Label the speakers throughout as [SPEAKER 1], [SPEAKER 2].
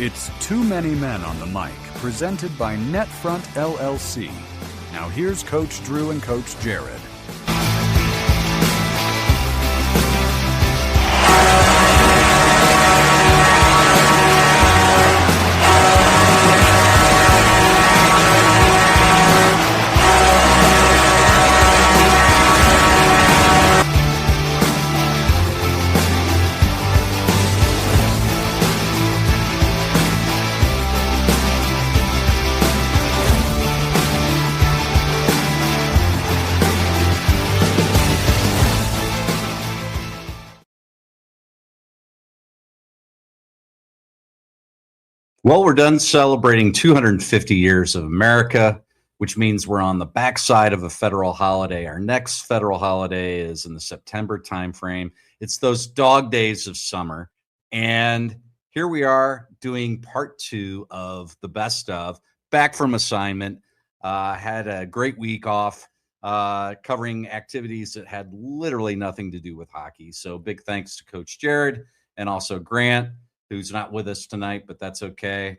[SPEAKER 1] It's Too Many Men on the Mic, presented by Netfront LLC. Now here's Coach Drew and Coach Jared.
[SPEAKER 2] Well, we're done celebrating 250 years of America, which means we're on the backside of a federal holiday. Our next federal holiday is in the September timeframe. It's those dog days of summer. And here we are doing part 2 of the best of, back from assignment. Had a great week off covering activities that had literally nothing to do with hockey. So big thanks to Coach Jared and also Grant, who's not with us tonight, but that's okay,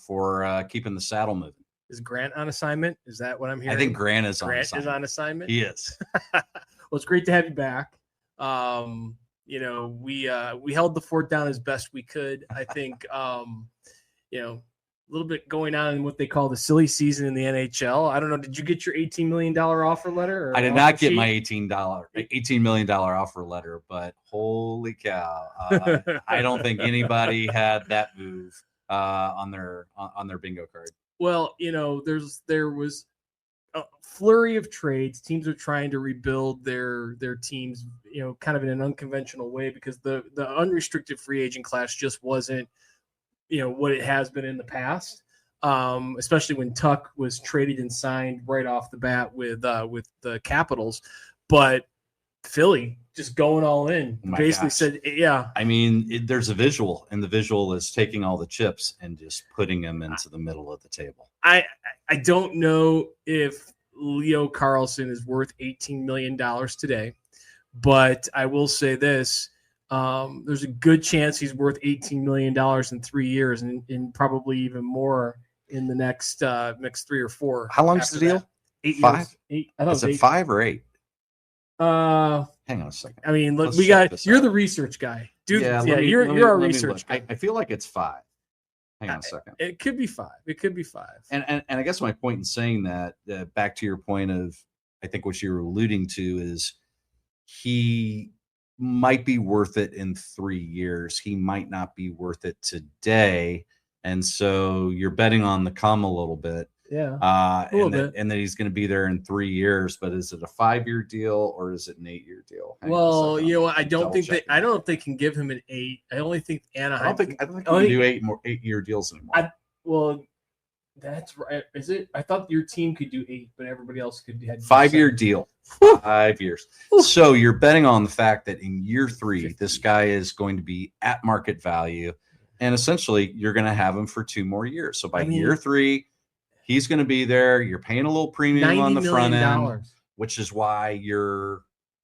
[SPEAKER 2] for keeping the saddle moving.
[SPEAKER 3] Is Grant on assignment? Is that what I'm hearing?
[SPEAKER 2] I think Grant is on
[SPEAKER 3] assignment.
[SPEAKER 2] assignment.
[SPEAKER 3] Is on assignment?
[SPEAKER 2] He is.
[SPEAKER 3] Well, it's great to have you back. We held the fort down as best we could. I think, a little bit going on in what they call the silly season in the NHL. I don't know. Did you get your $18 million offer letter?
[SPEAKER 2] I did not get my $18 million offer letter, but holy cow. I don't think anybody had that move on their bingo card.
[SPEAKER 3] Well, there was a flurry of trades. Teams are trying to rebuild their teams, kind of in an unconventional way, because the unrestricted free agent class just wasn't, what it has been in the past, especially when Tuck was traded and signed right off the bat with the Capitals. But Philly just going all in, basically said, yeah.
[SPEAKER 2] I mean, there's a visual, and the visual is taking all the chips and just putting them into the middle of the table.
[SPEAKER 3] I don't know if Leo Carlsson is worth $18 million today, but I will say this. There's a good chance he's worth $18 million in 3 years, and probably even more in the next 3 or 4.
[SPEAKER 2] How long's the deal?
[SPEAKER 3] 8
[SPEAKER 2] 5?
[SPEAKER 3] years. 8. I thought
[SPEAKER 2] is it 5 or 8? Hang on a second.
[SPEAKER 3] I mean, look, you're the research guy, dude. Yeah, you're our research guy.
[SPEAKER 2] I feel like it's 5. Hang on a second.
[SPEAKER 3] It could be 5. It could be 5.
[SPEAKER 2] And I guess my point in saying that, back to your point of, I think what you were alluding to is he might be worth it in 3 years. He might not be worth it today. And so you're betting on the come a little bit.
[SPEAKER 3] Yeah.
[SPEAKER 2] And that he's going to be there in 3 years. But is it a 5-year deal or is it an 8-year deal?
[SPEAKER 3] Well, I don't think they can give him an 8. I only think Anaheim.
[SPEAKER 2] I don't think we can do 8-year deals anymore.
[SPEAKER 3] That's right. Is it? I thought your team could do 8, but everybody else could have
[SPEAKER 2] 5-year deal. 5 years. So you're betting on the fact that in year 3, this guy is going to be at market value, and essentially you're going to have him for 2 more years. So by year 3, he's going to be there. You're paying a little premium on the front end, which is why you're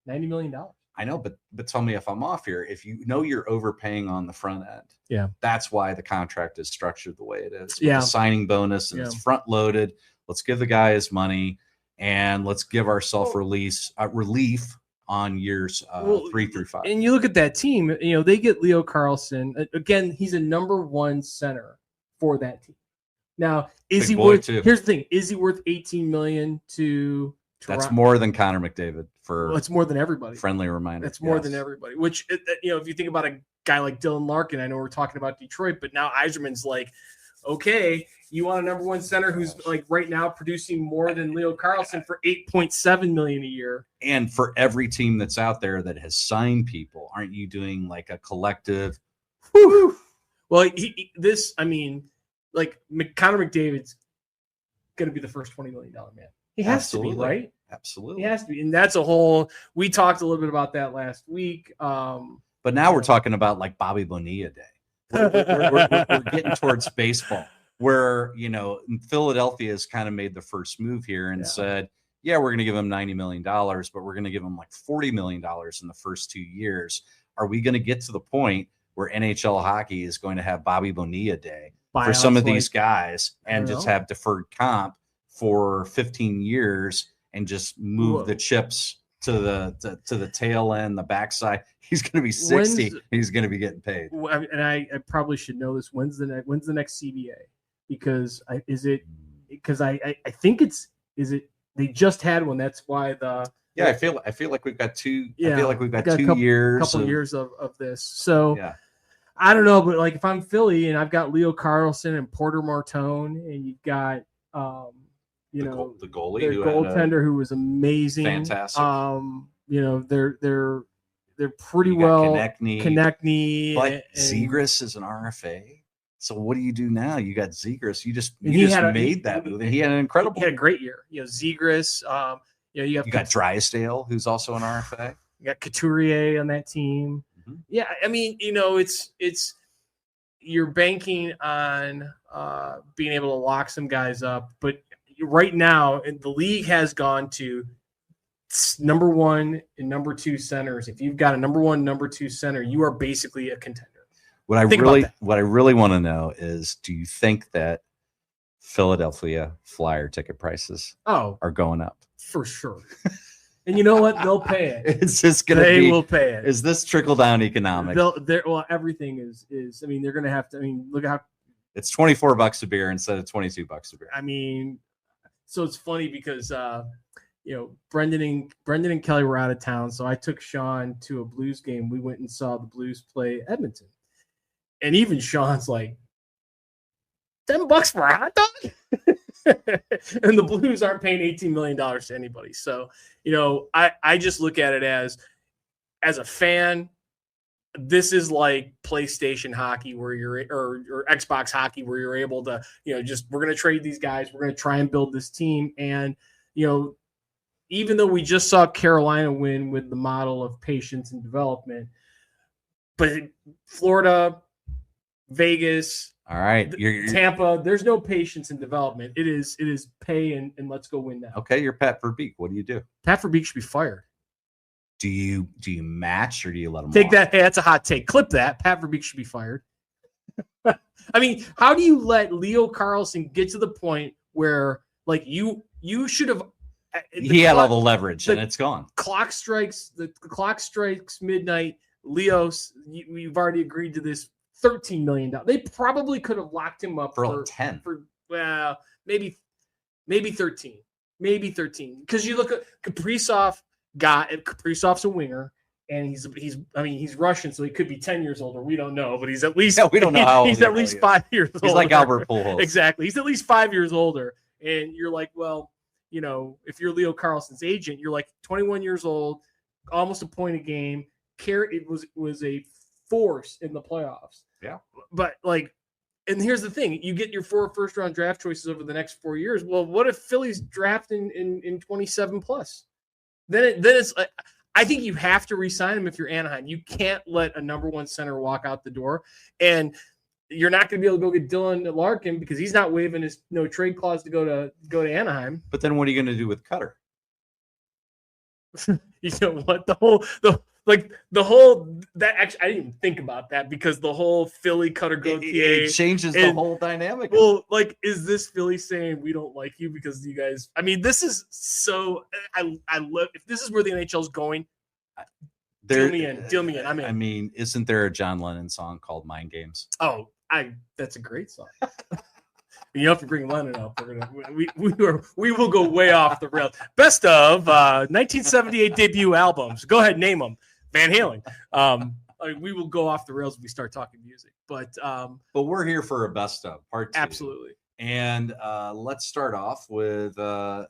[SPEAKER 3] $90 million.
[SPEAKER 2] I know, but tell me if I'm off here. If you know you're overpaying on the front end, that's why the contract is structured the way it is. With a signing bonus, and it's front loaded. Let's give the guy his money, and let's give ourselves relief on years 3 through 5.
[SPEAKER 3] And you look at that team. They get Leo Carlsson again. He's a number 1 center for that team. Now, is he worth? Here's the thing: is he worth $18 million to?
[SPEAKER 2] That's more than Connor McDavid
[SPEAKER 3] it's more than everybody.
[SPEAKER 2] Friendly reminder.
[SPEAKER 3] That's more than everybody. Which, if you think about a guy like Dylan Larkin, I know we're talking about Detroit, but now Yzerman's like, okay, you want a number 1 center who's like right now producing more than Leo Carlsson for $8.7 million a year.
[SPEAKER 2] And for every team that's out there that has signed people, aren't you doing like a collective?
[SPEAKER 3] Whew. Well, Connor McDavid's going to be the first $20 million man. He has to be, right?
[SPEAKER 2] Absolutely.
[SPEAKER 3] He has to be. And that's we talked a little bit about that last week.
[SPEAKER 2] But now we're talking about like Bobby Bonilla Day. We're getting towards baseball where, Philadelphia has kind of made the first move here and said, we're going to give him $90 million, but we're going to give him like $40 million in the first 2 years. Are we going to get to the point where NHL hockey is going to have Bobby Bonilla Day for some of these guys and just have deferred comp for 15 years and just move the chips to the tail end, the backside. He's going to be 60. He's going to be getting paid.
[SPEAKER 3] And I probably should know this. When's the next CBA? Because I think they just had one. That's why
[SPEAKER 2] I feel like we've got two. I feel like we've got 2 years.
[SPEAKER 3] Couple years of this. So I don't know, but like if I'm Philly and I've got Leo Carlson and Porter Martone, and you've got the goalie, their goaltender who was amazing,
[SPEAKER 2] fantastic.
[SPEAKER 3] They're pretty well.
[SPEAKER 2] Konechny, but Zegras is an RFA. So what do you do now? You got Zegras. You just made that move. He had an incredible.
[SPEAKER 3] He had a great year. Zegras. You
[SPEAKER 2] got Drysdale, who's also an RFA.
[SPEAKER 3] You got Couturier on that team. Mm-hmm. Yeah, I mean, it's you're banking on being able to lock some guys up, but right now the league has gone to number 1 and number 2 centers. If you've got a number 1, number 2 center, you are basically a contender.
[SPEAKER 2] What I really want to know is, do you think that Philadelphia Flyer ticket prices are going up?
[SPEAKER 3] For sure. And you know what? They'll pay it.
[SPEAKER 2] It's just going to
[SPEAKER 3] They will pay it.
[SPEAKER 2] Is this trickle down economics?
[SPEAKER 3] Everything is. I mean, they're going to have to. I mean, look at how
[SPEAKER 2] it's $24 a beer instead of $22 a beer.
[SPEAKER 3] I mean, so it's funny because Brendan and Kelly were out of town, so I took Sean to a Blues game. We went and saw the Blues play Edmonton, and even Sean's like, $10 for a hot dog. And the Blues aren't paying $18 million to anybody. So, I just look at it as a fan, this is like PlayStation hockey where or Xbox hockey where you're able to, we're going to trade these guys. We're going to try and build this team. And, even though we just saw Carolina win with the model of patience and development, but Florida, Vegas,
[SPEAKER 2] all right,
[SPEAKER 3] Tampa, there's no patience in development. It is pay and let's go win now.
[SPEAKER 2] Okay, you're Pat Verbeek. What do you do?
[SPEAKER 3] Pat Verbeek should be fired.
[SPEAKER 2] Do you match or do you let him
[SPEAKER 3] take
[SPEAKER 2] off?
[SPEAKER 3] that? Hey, that's a hot take. Clip that. Pat Verbeek should be fired. I mean, how do you let Leo Carlson get to the point where like you should have?
[SPEAKER 2] He had all the leverage and it's gone.
[SPEAKER 3] The clock strikes midnight. Leo's, you've already agreed to this. $13 million. They probably could have locked him up
[SPEAKER 2] for 10.
[SPEAKER 3] Maybe 13. Maybe 13. Because you look at Kaprizov's a winger, and he's Russian, so he could be 10 years older. We don't know, but he's at least
[SPEAKER 2] we don't know how old
[SPEAKER 3] he's at least 5 years older.
[SPEAKER 2] He's like Albert Pujols.
[SPEAKER 3] Exactly. He's at least 5 years older. And you're like, well, if you're Leo Carlson's agent, you're like 21 years old, almost a point a game. It was a force in the playoffs.
[SPEAKER 2] Yeah.
[SPEAKER 3] But and here's the thing, you get your 4 first-round draft choices over the next 4 years. Well, what if Philly's drafting in 27 plus? Then it's I think you have to re-sign him if you're Anaheim. You can't let a number 1 center walk out the door, and you're not going to be able to go get Dylan Larkin because he's not waiving his no trade clause to go to Anaheim.
[SPEAKER 2] But then what are you going to do with Cutter?
[SPEAKER 3] You know what? I didn't even think about that because the whole Philly Cutter Gauthier
[SPEAKER 2] it changes the whole dynamic.
[SPEAKER 3] Well, is this Philly saying we don't like you because you guys? I mean, this is so. I love if this is where the NHL is going. Deal me in. I'm in.
[SPEAKER 2] I mean, isn't there a John Lennon song called "Mind Games"?
[SPEAKER 3] Oh, that's a great song. You have to bring Lennon up. We will go way off the rails. Best of 1978 debut albums. Go ahead, name them. Van Halen. We will go off the rails if we start talking music. But
[SPEAKER 2] we're here for a best of part 2.
[SPEAKER 3] Absolutely.
[SPEAKER 2] And let's start off with a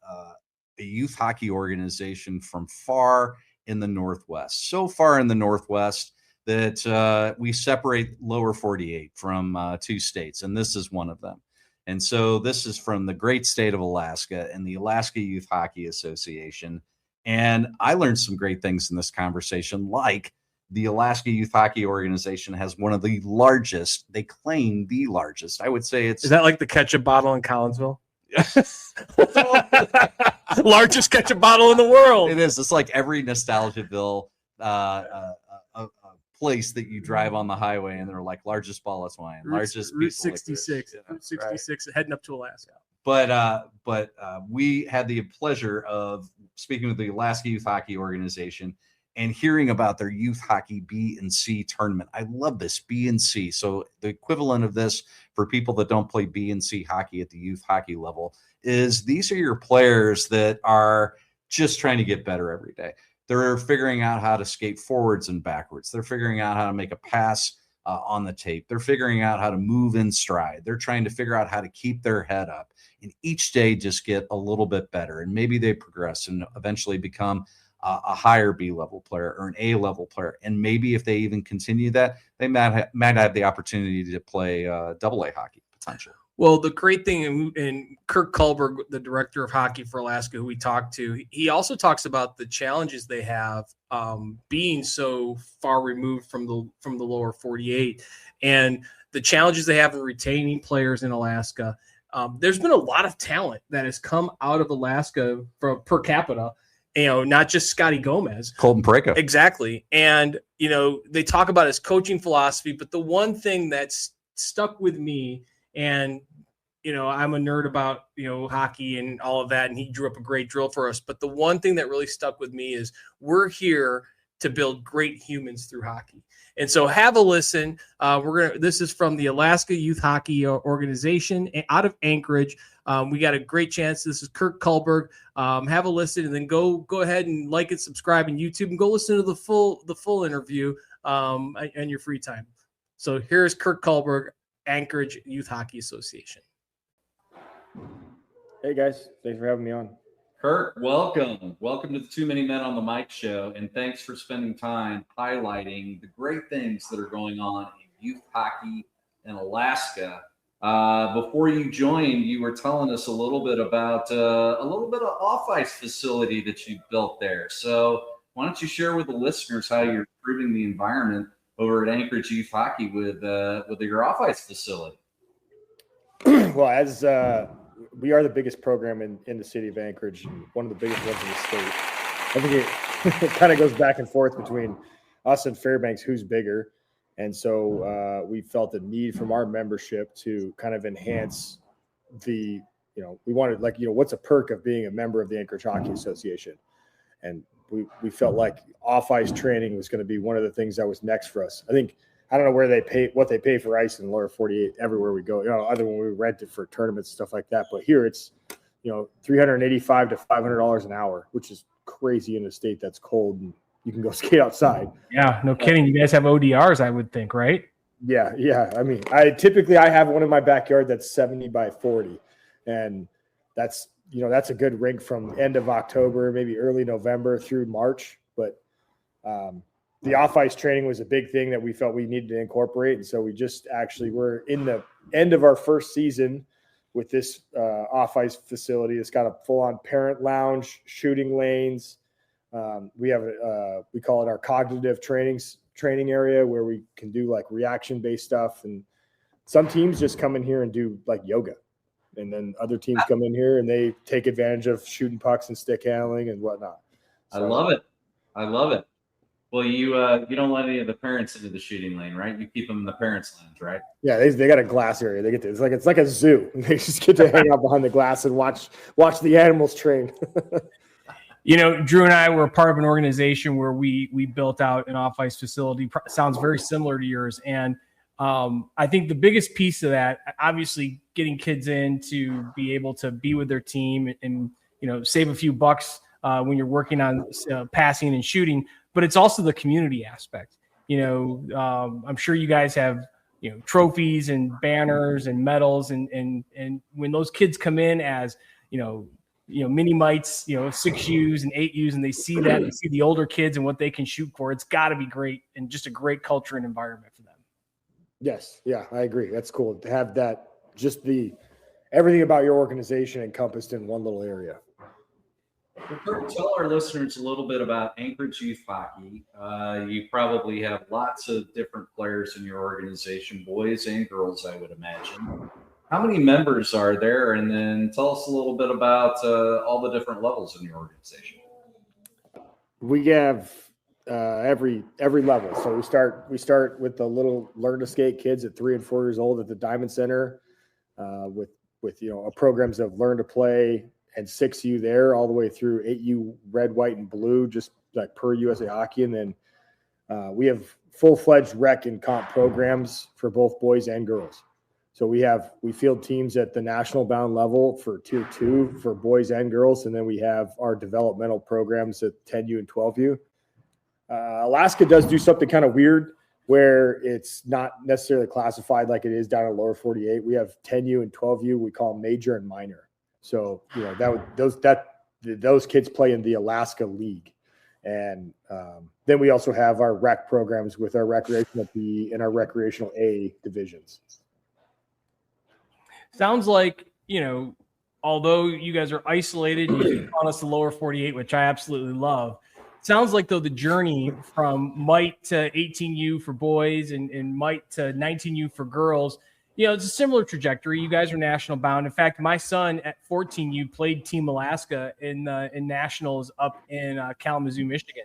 [SPEAKER 2] youth hockey organization from far in the Northwest. So far in the Northwest that we separate lower 48 from 2 states, and this is one of them. And so this is from the great state of Alaska and the Alaska Youth Hockey Association. And I learned some great things in this conversation, like the Alaska Youth Hockey Organization has one of the largest, they claim the largest. I would say it's...
[SPEAKER 3] Is that like the ketchup bottle in Collinsville? Largest ketchup bottle in the world.
[SPEAKER 2] It is. It's like every Nostalgiaville place that you drive on the highway and they're like largest ball of wine, largest
[SPEAKER 3] Route
[SPEAKER 2] piece of licorice,
[SPEAKER 3] 66, Route 66, heading up to Alaska.
[SPEAKER 2] But we had the pleasure of speaking with the Alaska Youth Hockey Organization and hearing about their youth hockey B and C tournament. I love this, B and C. So the equivalent of this for people that don't play B and C hockey at the youth hockey level is these are your players that are just trying to get better every day. They're figuring out how to skate forwards and backwards. They're figuring out how to make a pass on the tape. They're figuring out how to move in stride. They're trying to figure out how to keep their head up and each day just get a little bit better. And maybe they progress and eventually become a higher B-level player or an A-level player. And maybe if they even continue that, they might have the opportunity to play AA hockey potentially.
[SPEAKER 3] Well, the great thing, and Kirk Kullberg, the director of hockey for Alaska, who we talked to, he also talks about the challenges they have being so far removed from the lower 48 and the challenges they have in retaining players in Alaska. There's been a lot of talent that has come out of Alaska per capita. Not just Scotty Gomez.
[SPEAKER 2] Colton Parayko.
[SPEAKER 3] Exactly. And, they talk about his coaching philosophy, but the one thing that's stuck with me, and, I'm a nerd about, hockey and all of that, and he drew up a great drill for us. But the one thing that really stuck with me is we're here to build great humans through hockey. And so have a listen. This is from the Alaska Youth Hockey Organization out of Anchorage. We got a great chance. This is Kirk Kullberg. Have a listen and then go ahead and like and subscribe on YouTube and go listen to the full interview on your free time. So here's Kirk Kullberg, Anchorage Youth Hockey Association.
[SPEAKER 4] Hey guys, thanks for having me on.
[SPEAKER 2] Kirk, welcome. Welcome to the Too Many Men on the Mic show, and thanks for spending time highlighting the great things that are going on in youth hockey in Alaska. Before you joined, you were telling us a little bit about of off-ice facility that you built there. So why don't you share with the listeners how you're improving the environment over at Anchorage Youth Hockey with your off-ice facility?
[SPEAKER 4] Well, as we are the biggest program in the city of Anchorage, one of the biggest ones in the state. I think it kind of goes back and forth between us and Fairbanks, who's bigger. And so we felt the need from our membership to kind of enhance we wanted, what's a perk of being a member of the Anchorage Hockey Association? And we felt like off-ice training was going to be one of the things that was next for us. I don't know what they pay for ice in the lower 48 everywhere we go, other when we rent it for tournaments, stuff like that. But here it's, $385 to $500 an hour, which is crazy in a state that's cold and you can go skate outside.
[SPEAKER 3] Yeah, no kidding. You guys have ODRs, I would think, right?
[SPEAKER 4] Yeah. I mean, I have one in my backyard that's 70 by 40. And that's a good rink from end of October, maybe early November through March. But the off-ice training was a big thing that we felt we needed to incorporate. And so we just we're in the end of our first season with this off-ice facility. It's got a full-on parent lounge, shooting lanes. We have we call it our cognitive training area where we can do like reaction-based stuff. And some teams just come in here and do like yoga. And then other teams come in here and they take advantage of shooting pucks and stick handling and whatnot.
[SPEAKER 2] So, I love it. Well, you don't let any of the parents into the shooting lane, right? You keep them in the parents' lounge, right? Yeah,
[SPEAKER 4] they got a glass area. They get to, it's like a zoo. They just get to hang out behind the glass and watch the animals train.
[SPEAKER 3] Drew and I were part of an organization where we built out an off-ice facility. Sounds very similar to yours. And I think the biggest piece of that, obviously getting kids in to be able to be with their team and save a few bucks when you're working on passing and shooting, but it's also the community aspect. I'm sure you guys have, trophies and banners and medals. And when those kids come in as, mini mites, 6Us and 8Us, and they see that, they see the older kids and what they can shoot for, it's got to be great and just a great culture and environment for them.
[SPEAKER 4] Yes. Yeah, I agree. That's cool to have that, just everything about your organization encompassed in one little area.
[SPEAKER 2] Tell our listeners a little bit about Anchorage Youth Hockey. You probably have lots of different players in your organization, boys and girls, I would imagine. How many members are there? And then tell us a little bit about all the different levels in your organization.
[SPEAKER 4] We have every level. So we start with the little learn to skate kids at 3 and 4 years old at the Diamond Center, with programs of learn to play and 6U there all the way through 8U red, white, and blue, just like per USA Hockey. And then we have full-fledged rec and comp programs for both boys and girls. So we field teams at the national bound level for tier 2 for boys and girls. And then we have our developmental programs at 10U and 12U. Alaska does do something kind of weird where it's not necessarily classified like it is down in lower 48. We have 10U and 12U. We call them major and minor. So, those kids play in the Alaska League. And then we also have our rec programs with our recreational B and our recreational A divisions.
[SPEAKER 3] Sounds like, although you guys are isolated, you on us the lower 48, which I absolutely love. Sounds like, though, the journey from mite to 18U for boys and mite to 19U for girls, it's a similar trajectory. You guys are national bound. In fact, my son at 14U played Team Alaska in nationals up in Kalamazoo, Michigan.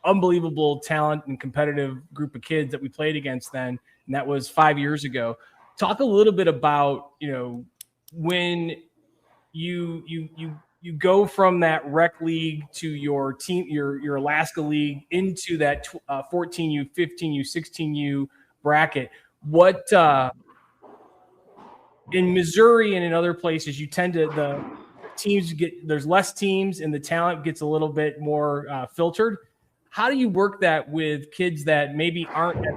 [SPEAKER 3] Unbelievable talent and competitive group of kids that we played against then, and that was 5 years ago. Talk a little bit about, when you go from that rec league to your team, your Alaska league into that 14U, 15U, 16U bracket. What in Missouri and in other places, you tend to the teams there's less teams and the talent gets a little bit more filtered. How do you work that with kids that maybe aren't at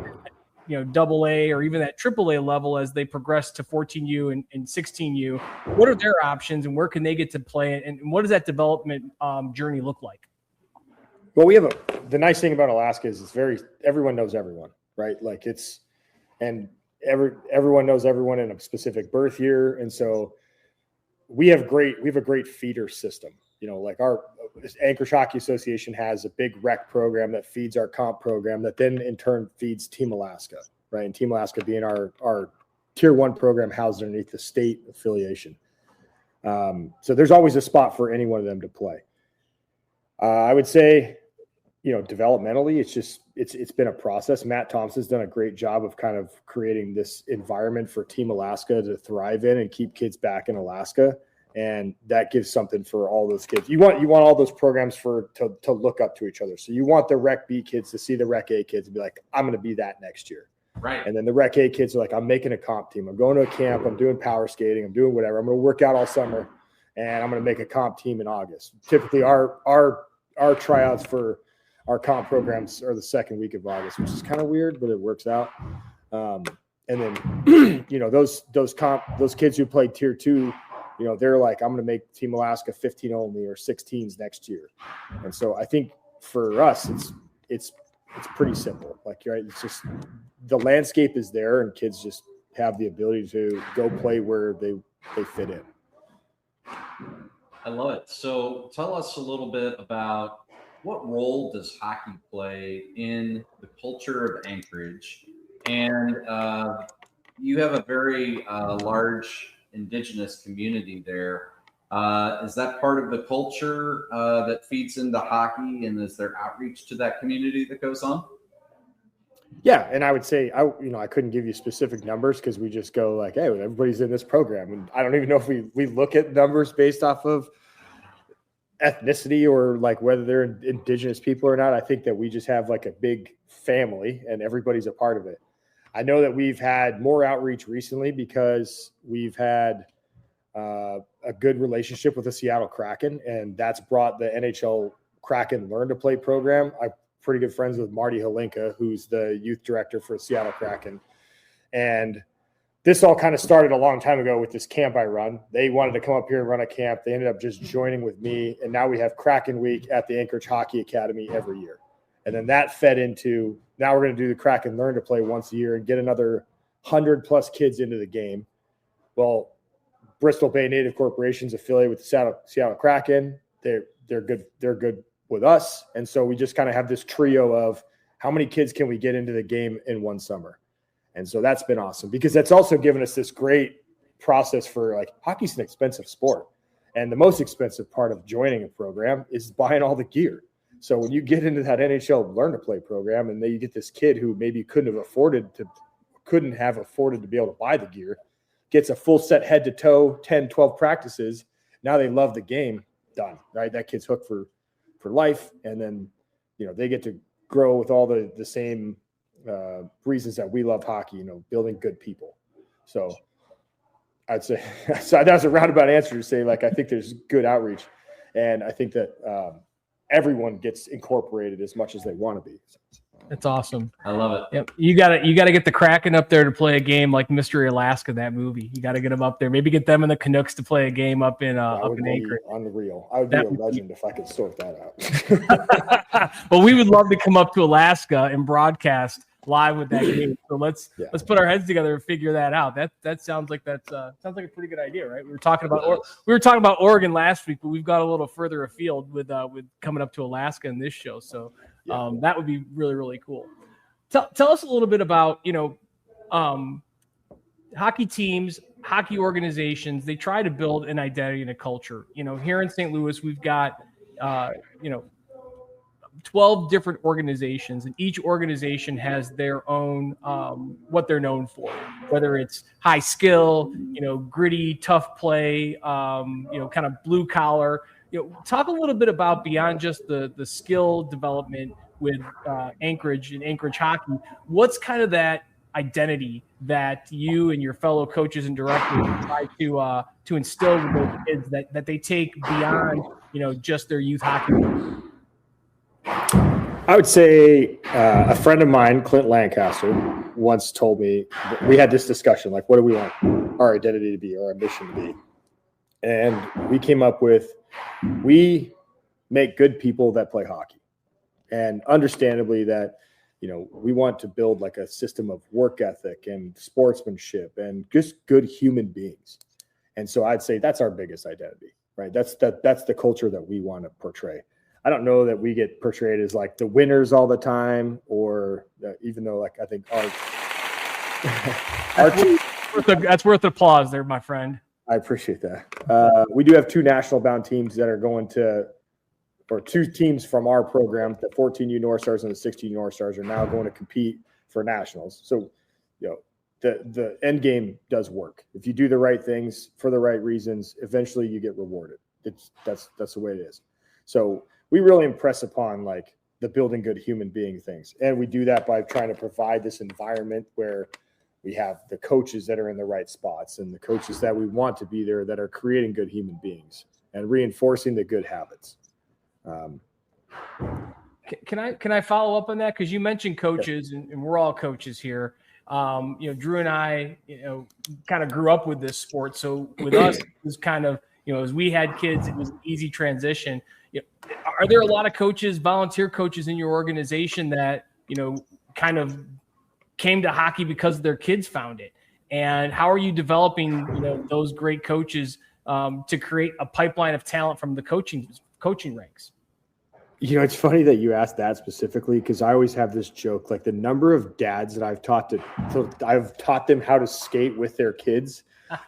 [SPEAKER 3] AA or even that AAA level as they progress to 14U and 16U? What are their options and where can they get to play it? And what does that development journey look like?
[SPEAKER 4] Well, the nice thing about Alaska is everyone knows everyone, right? Like everyone knows everyone in a specific birth year. And so we have a great feeder system, like our Anchorage Hockey Association has a big rec program that feeds our comp program that then in turn feeds Team Alaska, right? And Team Alaska being our tier 1 program housed underneath the state affiliation. So there's always a spot for any one of them to play. I would say, developmentally, it's been a process. Matt Thompson's done a great job of kind of creating this environment for Team Alaska to thrive in and keep kids back in Alaska. And that gives something for all those kids. You want all those programs to look up to each other. So you want the Rec B kids to see the Rec A kids and be like, I'm going to be that next year.
[SPEAKER 2] Right.
[SPEAKER 4] And then the Rec A kids are like, I'm making a comp team. I'm going to a camp. I'm doing power skating. I'm doing whatever. I'm going to work out all summer, and I'm going to make a comp team in August. Typically, our tryouts for our comp programs are the second week of August, which is kind of weird, but it works out. And then, those kids who played tier 2, they're like, I'm going to make Team Alaska 15 only or 16s next year. And so I think for us, it's pretty simple. Like, right, it's just the landscape is there, and kids just have the ability to go play where they fit in.
[SPEAKER 2] I love it. So tell us a little bit about what role does hockey play in the culture of Anchorage? And you have a very large Indigenous community there. Is that part of the culture that feeds into hockey, and is there outreach to that community that goes on?
[SPEAKER 4] Yeah, and I would say I couldn't give you specific numbers because we just go like, hey, everybody's in this program, and I don't even know if we look at numbers based off of ethnicity or like whether they're Indigenous people or not. I think that we just have like a big family and everybody's a part of it. I know that we've had more outreach recently because we've had a good relationship with the Seattle Kraken, and that's brought the NHL Kraken Learn to Play program. I'm pretty good friends with Marty Halinka, who's the youth director for Seattle Kraken. And this all kind of started a long time ago with this camp I run. They wanted to come up here and run a camp. They ended up just joining with me. And now we have Kraken Week at the Anchorage Hockey Academy every year. And then that fed into, now we're going to do the Kraken Learn to Play once a year and get another 100+ kids into the game. Well, Bristol Bay Native Corporation's affiliated with the Seattle Kraken. They're good with us. And so we just kind of have this trio of how many kids can we get into the game in one summer. And so that's been awesome because that's also given us this great process for like hockey's an expensive sport. And the most expensive part of joining a program is buying all the gear. So when you get into that NHL learn to play program, and then you get this kid who maybe couldn't have afforded to be able to buy the gear, gets a full set head to toe, 10, 12 practices. Now they love the game. Done. Right. That kid's hooked for life. And then, they get to grow with all the same reasons that we love hockey, building good people. So I'd say that was a roundabout answer to say, like, I think there's good outreach, and I think that everyone gets incorporated as much as they want to be.
[SPEAKER 3] That's awesome.
[SPEAKER 2] I love it.
[SPEAKER 3] Yep. You gotta get the Kraken up there to play a game like Mystery Alaska, that movie. You got to get them up there. Maybe get them and the Canucks to play a game up in Anchorage.
[SPEAKER 4] Unreal. I would be a legend if I could sort that
[SPEAKER 3] out. Well, we would love to come up to Alaska and broadcast live with that game. So let's put our heads together and figure that out. That sounds like a pretty good idea, right? We were talking about Oregon last week, but we've got a little further afield with coming up to Alaska in this show. So that would be really, really cool. Tell us a little bit about hockey teams, hockey organizations. They try to build an identity and a culture. Here in St. Louis, we've got 12 different organizations, and each organization has their own what they're known for, whether it's high skill, gritty, tough play, kind of blue collar. Talk a little bit about beyond just the skill development with Anchorage and Anchorage hockey. What's kind of that identity that you and your fellow coaches and directors try to instill with those kids that they take beyond just their youth hockey?
[SPEAKER 4] I would say a friend of mine, Clint Lancaster, once told me, we had this discussion, like, what do we want our identity to be, or our mission to be? And we came up with, we make good people that play hockey. And understandably that, we want to build like a system of work ethic and sportsmanship and just good human beings. And so I'd say that's our biggest identity, right? That's the culture that we want to portray. I don't know that we get portrayed as like the winners all the time, or even though, like, I think our team,
[SPEAKER 3] that's worth applause there, my friend.
[SPEAKER 4] I appreciate that. We do have 2 national bound teams that are going to, or 2 teams from our program, the 14U North Stars and the 16U North Stars, are now going to compete for nationals. So, the end game does work. If you do the right things for the right reasons, eventually you get rewarded. That's the way it is. So we really impress upon like the building good human being things. And we do that by trying to provide this environment where we have the coaches that are in the right spots and the coaches that we want to be there that are creating good human beings and reinforcing the good habits.
[SPEAKER 3] Can I follow up on that? Because you mentioned coaches, and we're all coaches here. Drew and I, kind of grew up with this sport. So with us, it was kind of, as we had kids, it was an easy transition. Are there a lot of coaches, volunteer coaches in your organization that, kind of came to hockey because their kids found it? And how are you developing, those great coaches to create a pipeline of talent from the coaching ranks?
[SPEAKER 4] It's funny that you asked that specifically, because I always have this joke, like the number of dads that I've taught them how to skate with their kids.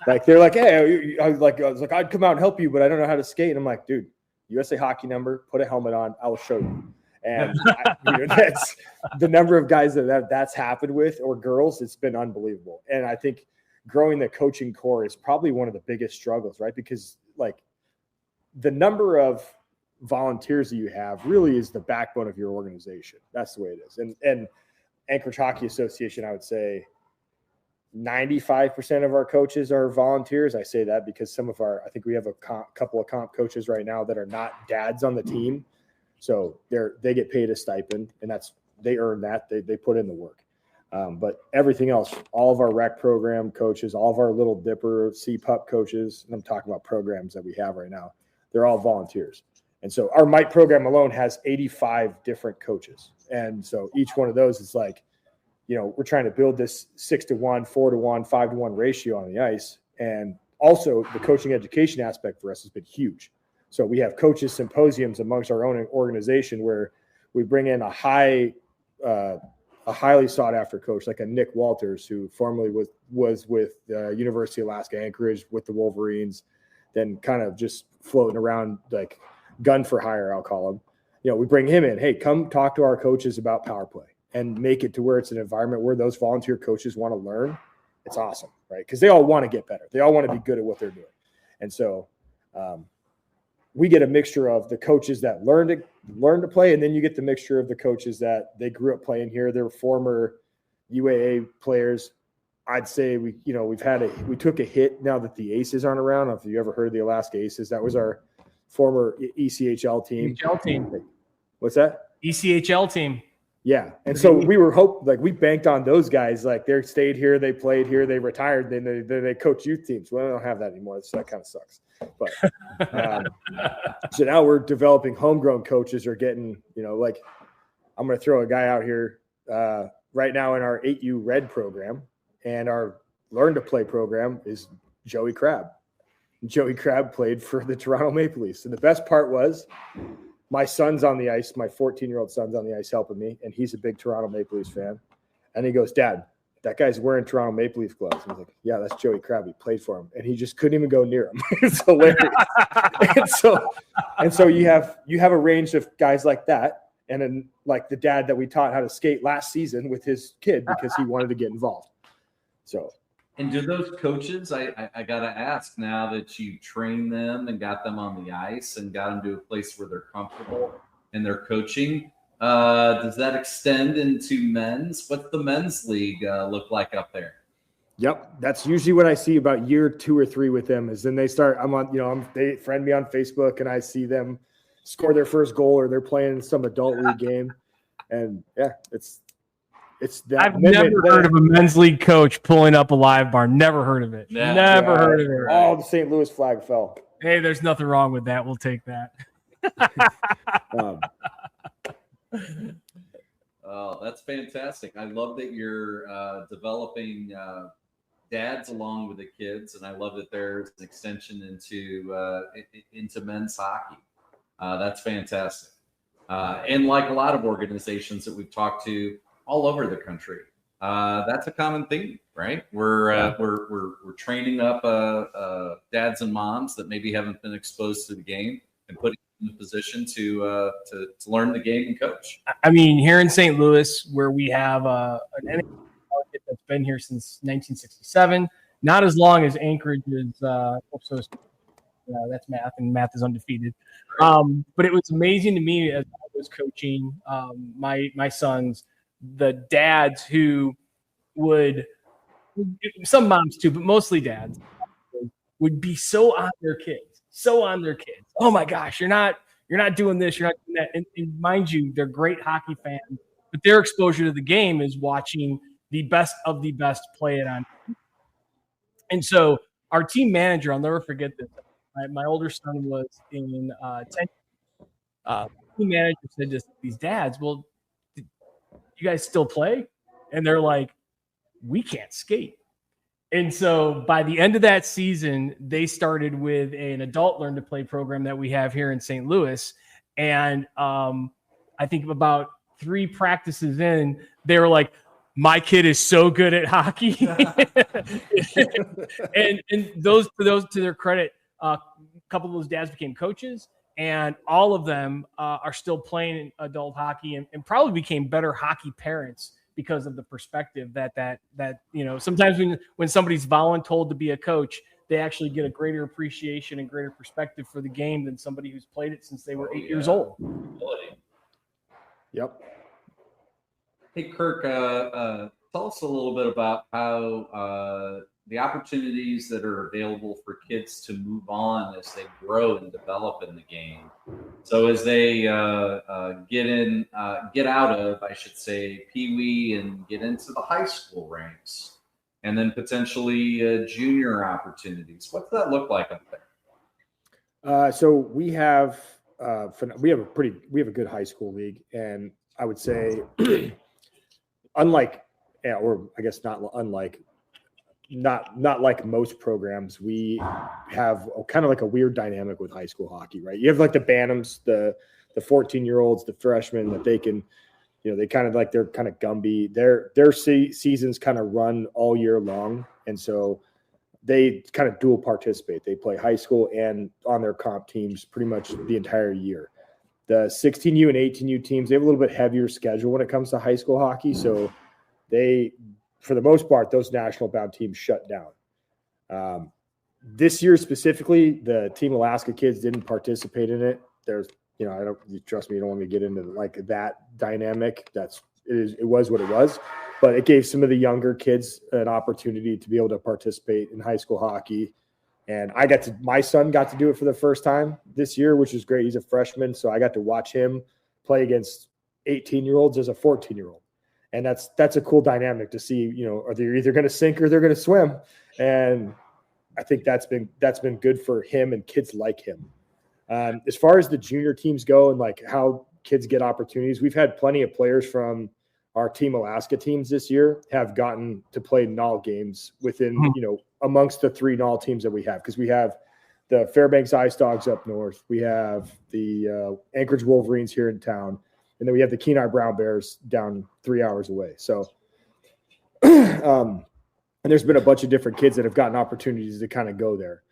[SPEAKER 4] Like they're like, hey, I was like, I'd come out and help you, but I don't know how to skate. And I'm like, dude, USA hockey number, put a helmet on, I will show you. And that's the number of guys that's happened with, or girls. It's been unbelievable. And I think growing the coaching core is probably one of the biggest struggles, right? Because like the number of volunteers that you have really is the backbone of your organization. That's the way it is. And Anchorage Hockey Association, I would say 95% of our coaches are volunteers. I say that because I think we have a couple of comp coaches right now that are not dads on the team. So they get paid a stipend, and they earn that. They put in the work. But everything else, all of our rec program coaches, all of our Little Dipper, C-Pup coaches, and I'm talking about programs that we have right now, they're all volunteers. And so our MITE program alone has 85 different coaches. And so each one of those is like, we're trying to build this 6-to-1, 4-to-1, 5-to-1 ratio on the ice. And also the coaching education aspect for us has been huge. So we have coaches symposiums amongst our own organization where we bring in a highly sought after coach, like a Nick Walters, who formerly was with University of Alaska Anchorage with the Wolverines, then kind of just floating around like gun for hire, I'll call him. we bring him in. Hey, come talk to our coaches about power play and make it to where it's an environment where those volunteer coaches want to learn. It's awesome, right? Because they all want to get better. They all want to be good at what they're doing. And so we get a mixture of the coaches that learn to play, and then you get the mixture of the coaches that they grew up playing here. They're former UAA players. I'd say we took a hit now that the Aces aren't around. I don't know if you ever heard of the Alaska Aces. That was our former ECHL team.
[SPEAKER 3] ECHL team.
[SPEAKER 4] What's that?
[SPEAKER 3] ECHL team.
[SPEAKER 4] Yeah. And so we banked on those guys. Like they stayed here, they played here, they retired, then they coach youth teams. Well, I don't have that anymore. So that kind of sucks. But so now we're developing homegrown coaches or getting, I'm going to throw a guy out here right now in our 8U Red program, and our Learn to Play program is Joey Crabb. Joey Crabb played for the Toronto Maple Leafs. And the best part was my son's on the ice. My 14-year-old son's on the ice helping me, and he's a big Toronto Maple Leafs fan. And he goes, Dad, that guy's wearing Toronto Maple Leaf gloves. And I was like, yeah, that's Joey Crabb. He played for him. And he just couldn't even go near him. It's hilarious. and so you have a range of guys like that. And then like the dad that we taught how to skate last season with his kid because he wanted to get involved. So.
[SPEAKER 2] And do those coaches, I got to ask, now that you trained them and got them on the ice and got them to a place where they're comfortable and they're coaching, does that extend into men's? What's the men's league look like up there?
[SPEAKER 4] Yep. That's usually what I see about year 2 or 3 with them is then they start, they friend me on Facebook and I see them score their first goal or they're playing in some adult league game. And yeah, it's that.
[SPEAKER 3] I've never heard of a men's league coach pulling up a live bar. Never heard of it. Never heard of it.
[SPEAKER 4] Oh, the St. Louis flag fell.
[SPEAKER 3] Hey, there's nothing wrong with that. We'll take that.
[SPEAKER 2] Oh, that's fantastic. I love that you're developing dads along with the kids, and I love that there's an extension into men's hockey. That's fantastic. And like a lot of organizations that we've talked to all over the country, that's a common theme, right? We're training up dads and moms that maybe haven't been exposed to the game and putting them in a position to learn the game and coach.
[SPEAKER 3] I mean, here in St. Louis, where we have an NHL market that's been here since 1967, not as long as Anchorage is. That's math, and math is undefeated. But it was amazing to me as I was coaching my sons, the dads who would, some moms too, but mostly dads, would be so on their kids. Oh my gosh, you're not doing this, you're not doing that. And mind you, they're great hockey fans, but their exposure to the game is watching the best of the best play it on. And so our team manager, I'll never forget this. My older son was in 10. Team manager said to these dads, well, you guys still play? And they're like, we can't skate. And so by the end of that season, they started with an adult learn to play program that we have here in St. Louis. And I think about 3 practices in, they were like, my kid is so good at hockey. and those to their credit, a couple of those dads became coaches, and all of them are still playing adult hockey and probably became better hockey parents because of the perspective that sometimes when somebody's voluntold to be a coach, they actually get a greater appreciation and greater perspective for the game than somebody who's played it since they were 8 years old.
[SPEAKER 4] Yep.
[SPEAKER 2] Hey, Kirk, tell us a little bit about how the opportunities that are available for kids to move on as they grow and develop in the game. So as they get out of, I should say, Pee Wee and get into the high school ranks, and then potentially junior opportunities. What's that look like up there?
[SPEAKER 4] So we have a good high school league, and I would say, not like most programs, we have kind of like a weird dynamic with high school hockey, right? You have like the Bantams, the 14-year-olds, the freshmen that they can, they kind of like, they're kind of Gumby. Their seasons kind of run all year long. And so they kind of dual participate. They play high school and on their comp teams pretty much the entire year. the 16U and 18U teams, they have a little bit heavier schedule when it comes to high school hockey. So they, for the most part, those national bound teams shut down. This year specifically, the Team Alaska kids didn't participate in it. There's, trust me, you don't want me to get into like that dynamic. It was what it was, but it gave some of the younger kids an opportunity to be able to participate in high school hockey. And my son got to do it for the first time this year, which is great. He's a freshman. So I got to watch him play against 18-year-olds as a 14-year-old. And that's a cool dynamic to see, are they either going to sink or they're going to swim. And I think that's been good for him and kids like him. As far as the junior teams go and like how kids get opportunities, we've had plenty of players from our Team Alaska teams this year have gotten to play NAL games within, amongst the 3 NAL teams that we have. Because we have the Fairbanks Ice Dogs up north. We have the Anchorage Wolverines here in town. And then we have the Kenai Brown Bears down 3 hours away. So, and there's been a bunch of different kids that have gotten opportunities to kind of go there.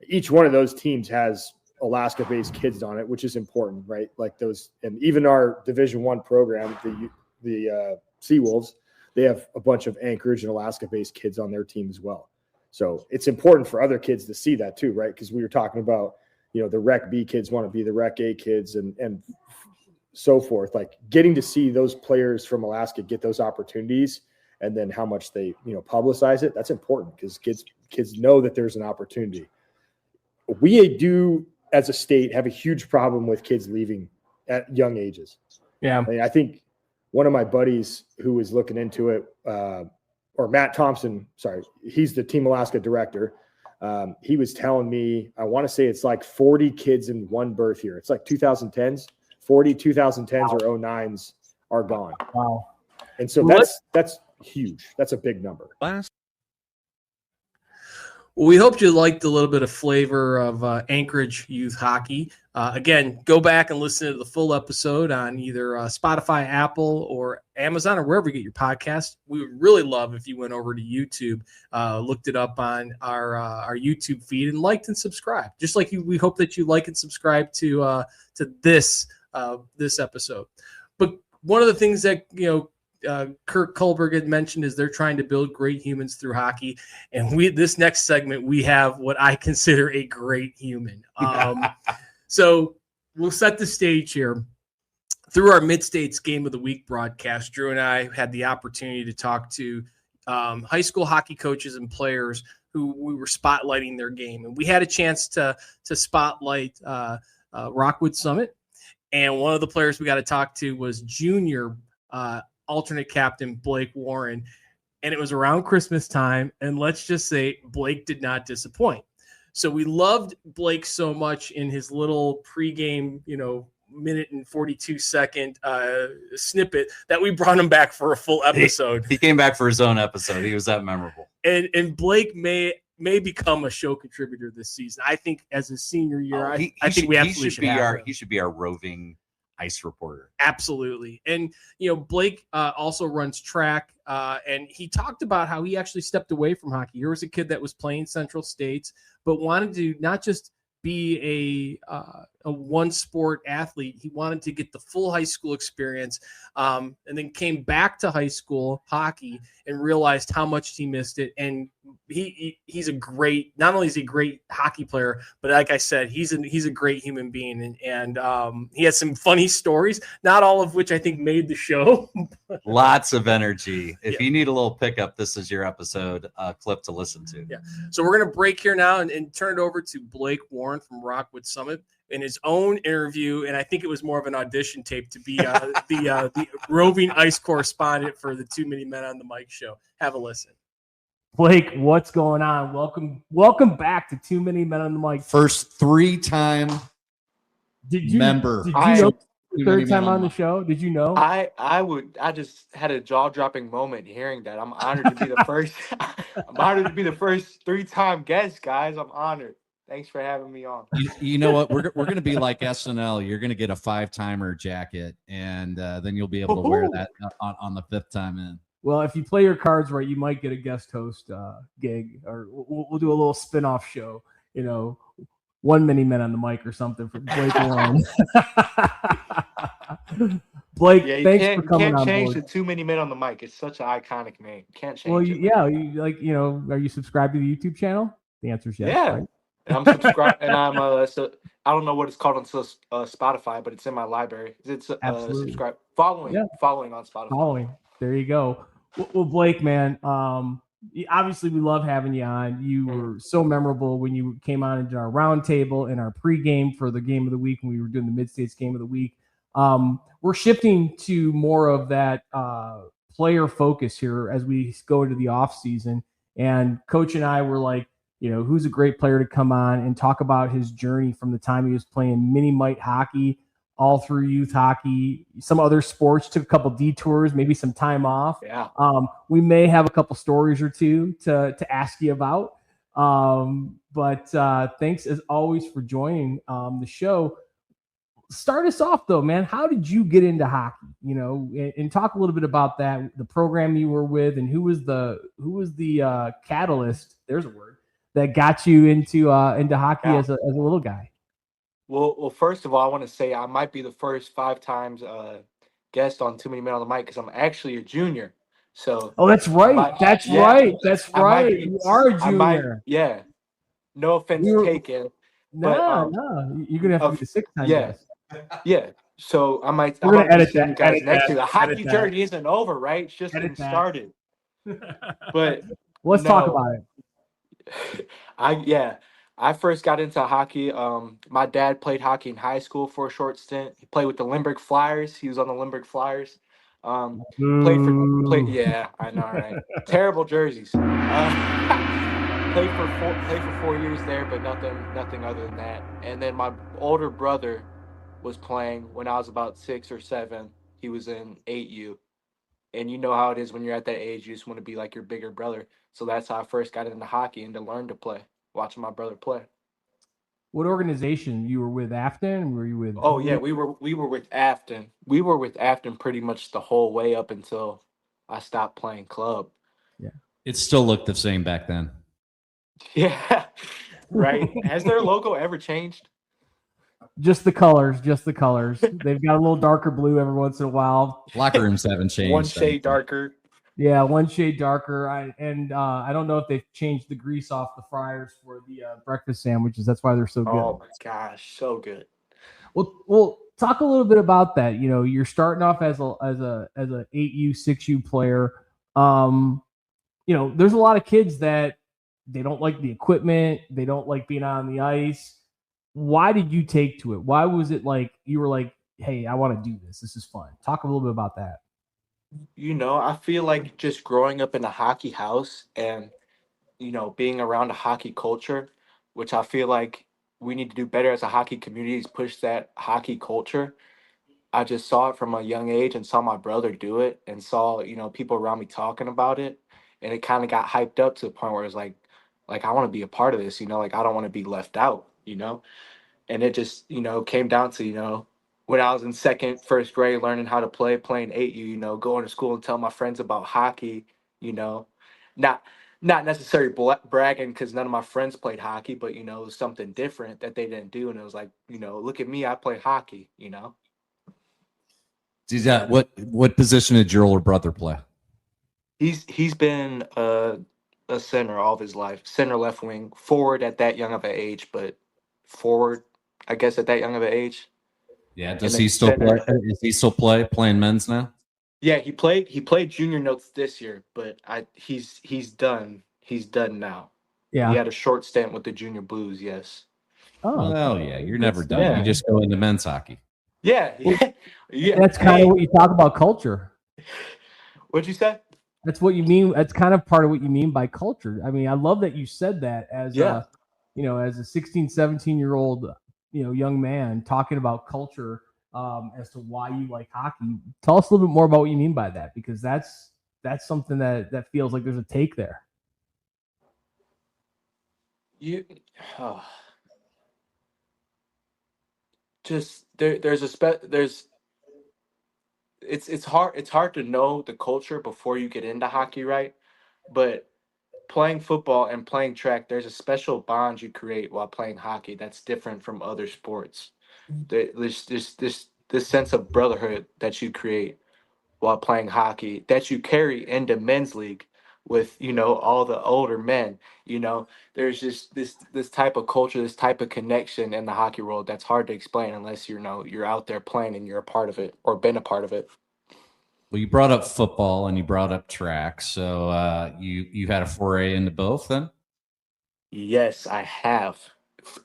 [SPEAKER 4] Each one of those teams has Alaska-based kids on it, which is important, right? Like those, and even our Division I program, the Seawolves, they have a bunch of Anchorage and Alaska-based kids on their team as well. So it's important for other kids to see that too, right? Because we were talking about, the Rec B kids want to be the Rec A kids and so forth. Like getting to see those players from Alaska get those opportunities, and then how much they, publicize it. That's important because kids know that there's an opportunity. We do, as a state, have a huge problem with kids leaving at young ages.
[SPEAKER 3] Yeah.
[SPEAKER 4] I mean, I think one of my buddies who was looking into it, or Matt Thompson, sorry, he's the Team Alaska director. He was telling me, I want to say it's like 40 kids in one birth year. It's like 2010s, 40 2010s or 09s are gone.
[SPEAKER 3] Wow.
[SPEAKER 4] And so that's huge. That's a big number.
[SPEAKER 3] Well, we hope you liked a little bit of flavor of Anchorage youth hockey. Again, go back and listen to the full episode on either Spotify, Apple, or Amazon, or wherever you get your podcast. We would really love if you went over to YouTube, looked it up on our YouTube feed, and liked and subscribed. Just like we hope that you like and subscribe to this episode. But one of the things that Kirk Kullberg had mentioned is they're trying to build great humans through hockey. And this next segment, we have what I consider a great human. So we'll set the stage here. Through our Mid-States Game of the Week broadcast, Drew and I had the opportunity to talk to high school hockey coaches and players who we were spotlighting their game. And we had a chance to spotlight Rockwood Summit. And one of the players we got to talk to was junior alternate captain Blake Warren, and it was around Christmas time, and let's just say Blake did not disappoint. So we loved Blake so much in his little pregame, minute and 42-second snippet that we brought him back for a full episode.
[SPEAKER 2] He came back for his own episode. He was that memorable.
[SPEAKER 3] And Blake may become a show contributor this season. I think as a senior year, I think we absolutely should have him.
[SPEAKER 2] He should be our roving ice reporter.
[SPEAKER 3] Absolutely. And, Blake also runs track, and he talked about how he actually stepped away from hockey. He was a kid that was playing Central States, but wanted to not just be a one sport athlete. He wanted to get the full high school experience, and then came back to high school hockey and realized how much he missed it. And he's not only is he a great hockey player, but like I said, he's a great human being. And he has some funny stories, not all of which I think made the show.
[SPEAKER 2] Lots of energy. If you need a little pickup, this is your episode clip to listen to.
[SPEAKER 3] Yeah. So we're going to break here now and turn it over to Blake Warren from Rockwood Summit in his own interview. And I think it was more of an audition tape to be the roving ice correspondent for the Too Many Men on the Mic show. Have a listen. Blake, what's going on? Welcome back to Too Many Men on the Mic.
[SPEAKER 5] First 3-time member.
[SPEAKER 3] Did you know the third time on the show? Did you know?
[SPEAKER 6] I just had a jaw-dropping moment hearing that. I'm honored to be the first. I'm honored to be the first 3-time guest, guys. I'm honored. Thanks for having me on.
[SPEAKER 5] You know what? We're going to be like SNL. You're going to get a 5-timer jacket, and then you'll be able to wear that on the 5th time in.
[SPEAKER 3] Well, if you play your cards right, you might get a guest host gig, or we'll do a little spin-off show. one many men on the mic or something for Blake Warren. Blake,
[SPEAKER 6] Yeah,
[SPEAKER 3] thanks for coming
[SPEAKER 6] can't
[SPEAKER 3] on
[SPEAKER 6] change
[SPEAKER 3] board.
[SPEAKER 6] the too many men on the mic. It's such an iconic name. Can't change
[SPEAKER 3] Well,
[SPEAKER 6] it.
[SPEAKER 3] are you subscribed to the YouTube channel? The answer is yes,
[SPEAKER 6] Yeah.
[SPEAKER 3] right?
[SPEAKER 6] And I'm subscribed, and I'm so I don't know what it's called on Spotify, but it's in my library. It's
[SPEAKER 3] Absolutely.
[SPEAKER 6] subscribe following on Spotify.
[SPEAKER 3] Following. There you go. Well, Blake, man, obviously we love having you on. You were so memorable when you came on into our roundtable and our pregame for the game of the week when we were doing the Mid-States game of the week. We're shifting to more of that player focus here as we go into the off season. And Coach and I were like, who's a great player to come on and talk about his journey from the time he was playing mini mite hockey all through youth hockey, some other sports, took a couple detours, maybe some time off.
[SPEAKER 6] Yeah.
[SPEAKER 3] We may have a couple stories or two to ask you about. But thanks as always for joining the show. Start us off though, man. How did you get into hockey? And talk a little bit about that, the program you were with, and who was the catalyst? There's a word that got you into hockey as a little guy.
[SPEAKER 6] Well, first of all, I want to say I might be the first 5 times guest on Too Many Men on the Mic because I'm actually a junior. So.
[SPEAKER 3] Oh, that's right. That's right. You are a junior.
[SPEAKER 6] Yeah. No offense taken.
[SPEAKER 3] No. You're gonna have to be the 6th time guest.
[SPEAKER 6] Yeah. So we're
[SPEAKER 3] gonna edit that.
[SPEAKER 6] You guys next to the hockey journey isn't over, right? It's just getting started. But
[SPEAKER 3] let's talk about it.
[SPEAKER 6] I first got into hockey. My dad played hockey in high school for a short stint. He played with the Limburg Flyers. He was on the Limburg Flyers. Yeah, I know, right? Terrible jerseys. Played for 4 years there, but nothing other than that. And then my older brother was playing when I was about 6 or 7. He was in 8U. And you know how it is when you're at that age, you just want to be like your bigger brother. So that's how I first got into hockey and to learn to play, watching my brother play.
[SPEAKER 3] What organization you were with? Afton? Were you with?
[SPEAKER 6] Oh yeah, we were with Affton. We were with Affton pretty much the whole way up until I stopped playing club.
[SPEAKER 3] Yeah,
[SPEAKER 5] it still looked the same back then.
[SPEAKER 6] Yeah, right. Has their logo ever changed?
[SPEAKER 3] Just the colors. They've got a little darker blue every once in a while.
[SPEAKER 5] Locker rooms haven't changed.
[SPEAKER 6] One shade darker.
[SPEAKER 3] Yeah, one shade darker. I don't know if they've changed the grease off the fryers for the breakfast sandwiches. That's why they're so good.
[SPEAKER 6] Oh my gosh, so good.
[SPEAKER 3] Well, talk a little bit about that. You're starting off as a 8U, 6U player. There's a lot of kids that they don't like the equipment. They don't like being on the ice. Why did you take to it? Why was it like you were like, hey, I want to do this. This is fun. Talk a little bit about that.
[SPEAKER 6] I feel like just growing up in a hockey house and, being around a hockey culture, which I feel like we need to do better as a hockey community is push that hockey culture. I just saw it from a young age and saw my brother do it and saw, people around me talking about it. And it kind of got hyped up to the point where it's like I want to be a part of this, I don't want to be left out, and it just, came down to, when I was in first grade, learning how to playing 8U, going to school and telling my friends about hockey, not necessarily bragging because none of my friends played hockey, but, it was something different that they didn't do. And it was like, look at me, I play hockey,
[SPEAKER 5] What position did your older brother play?
[SPEAKER 6] He's been a center all of his life, center, left wing, forward at that young of an age, but forward, I guess, at that young of an age.
[SPEAKER 5] Yeah. Does he still play? Is he still playing men's now?
[SPEAKER 6] Yeah, he played junior notes this year, but he's done. He's done now.
[SPEAKER 3] Yeah.
[SPEAKER 6] He had a short stint with the junior Blues. Yes.
[SPEAKER 5] Oh, well, yeah. You're never done.
[SPEAKER 6] Yeah.
[SPEAKER 5] You just go into men's hockey.
[SPEAKER 6] Yeah. Yeah.
[SPEAKER 3] That's kind of what you talk about culture.
[SPEAKER 6] What'd you say?
[SPEAKER 3] That's what you mean. That's kind of part of what you mean by culture. I mean, I love that you said that as as a 16, 17-year-old, young man talking about culture as to why you like hockey. Tell us a little bit more about what you mean by that, because that's something that feels like there's a take there.
[SPEAKER 6] It's hard to know the culture before you get into hockey, right? But playing football and playing track, there's a special bond you create while playing hockey that's different from other sports. There's this sense of brotherhood that you create while playing hockey that you carry into men's league with, all the older men. There's just this type of culture, this type of connection in the hockey world that's hard to explain unless you're out there playing and you're a part of it or been a part of it.
[SPEAKER 5] Well, you brought up football and you brought up track, so you had a foray into both then?
[SPEAKER 6] Yes, I have.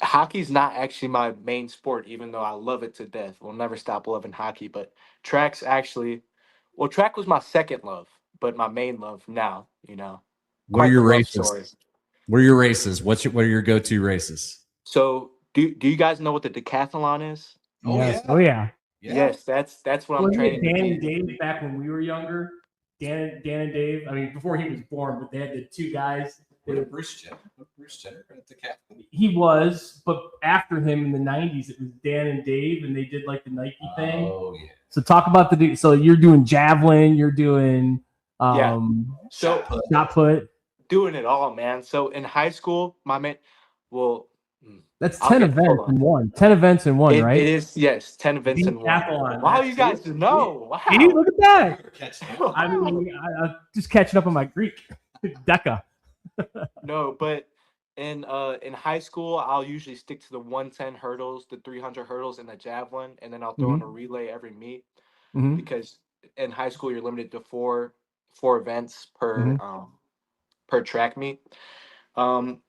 [SPEAKER 6] Hockey's not actually my main sport, even though I love it to death. We'll never stop loving hockey, but track's actually, well, track was my second love, but my main love now,
[SPEAKER 5] What are
[SPEAKER 6] quite
[SPEAKER 5] your
[SPEAKER 6] the love
[SPEAKER 5] races?
[SPEAKER 6] story.
[SPEAKER 5] What are your races? What are your go-to races?
[SPEAKER 6] So do you guys know what the decathlon is?
[SPEAKER 3] Yes. Oh yeah.
[SPEAKER 6] Yes, that's what I'm
[SPEAKER 3] Wasn't it
[SPEAKER 6] training to
[SPEAKER 3] Dan
[SPEAKER 6] be.
[SPEAKER 3] and Dave back when we were younger? Dan and Dave. I mean, before he was born, but they had the two guys.
[SPEAKER 5] Bruce Jenner at the Kathryn?
[SPEAKER 3] He was, but after him in the '90s, it was Dan and Dave, and they did like the Nike thing.
[SPEAKER 5] Oh yeah.
[SPEAKER 3] So talk about so you're doing javelin, you're doing
[SPEAKER 6] So
[SPEAKER 3] shot put.
[SPEAKER 6] doing it all, man. So in high school,
[SPEAKER 3] That's
[SPEAKER 6] I'll
[SPEAKER 3] 10
[SPEAKER 6] get-
[SPEAKER 3] events
[SPEAKER 6] hold on.
[SPEAKER 3] in one. 10 events in one, right?
[SPEAKER 6] It is, yes, 10 events in one.
[SPEAKER 3] Decathlon.
[SPEAKER 6] Wow, you guys know. Wow.
[SPEAKER 3] See, look at that.
[SPEAKER 5] Catching
[SPEAKER 3] I mean, I'm just catching up on my Greek. Deca.
[SPEAKER 6] No, but in high school, I'll usually stick to the 110 hurdles, the 300 hurdles, and the javelin, and then I'll throw in a relay every meet
[SPEAKER 3] Mhm.
[SPEAKER 6] because in high school you're limited to four events per track meet.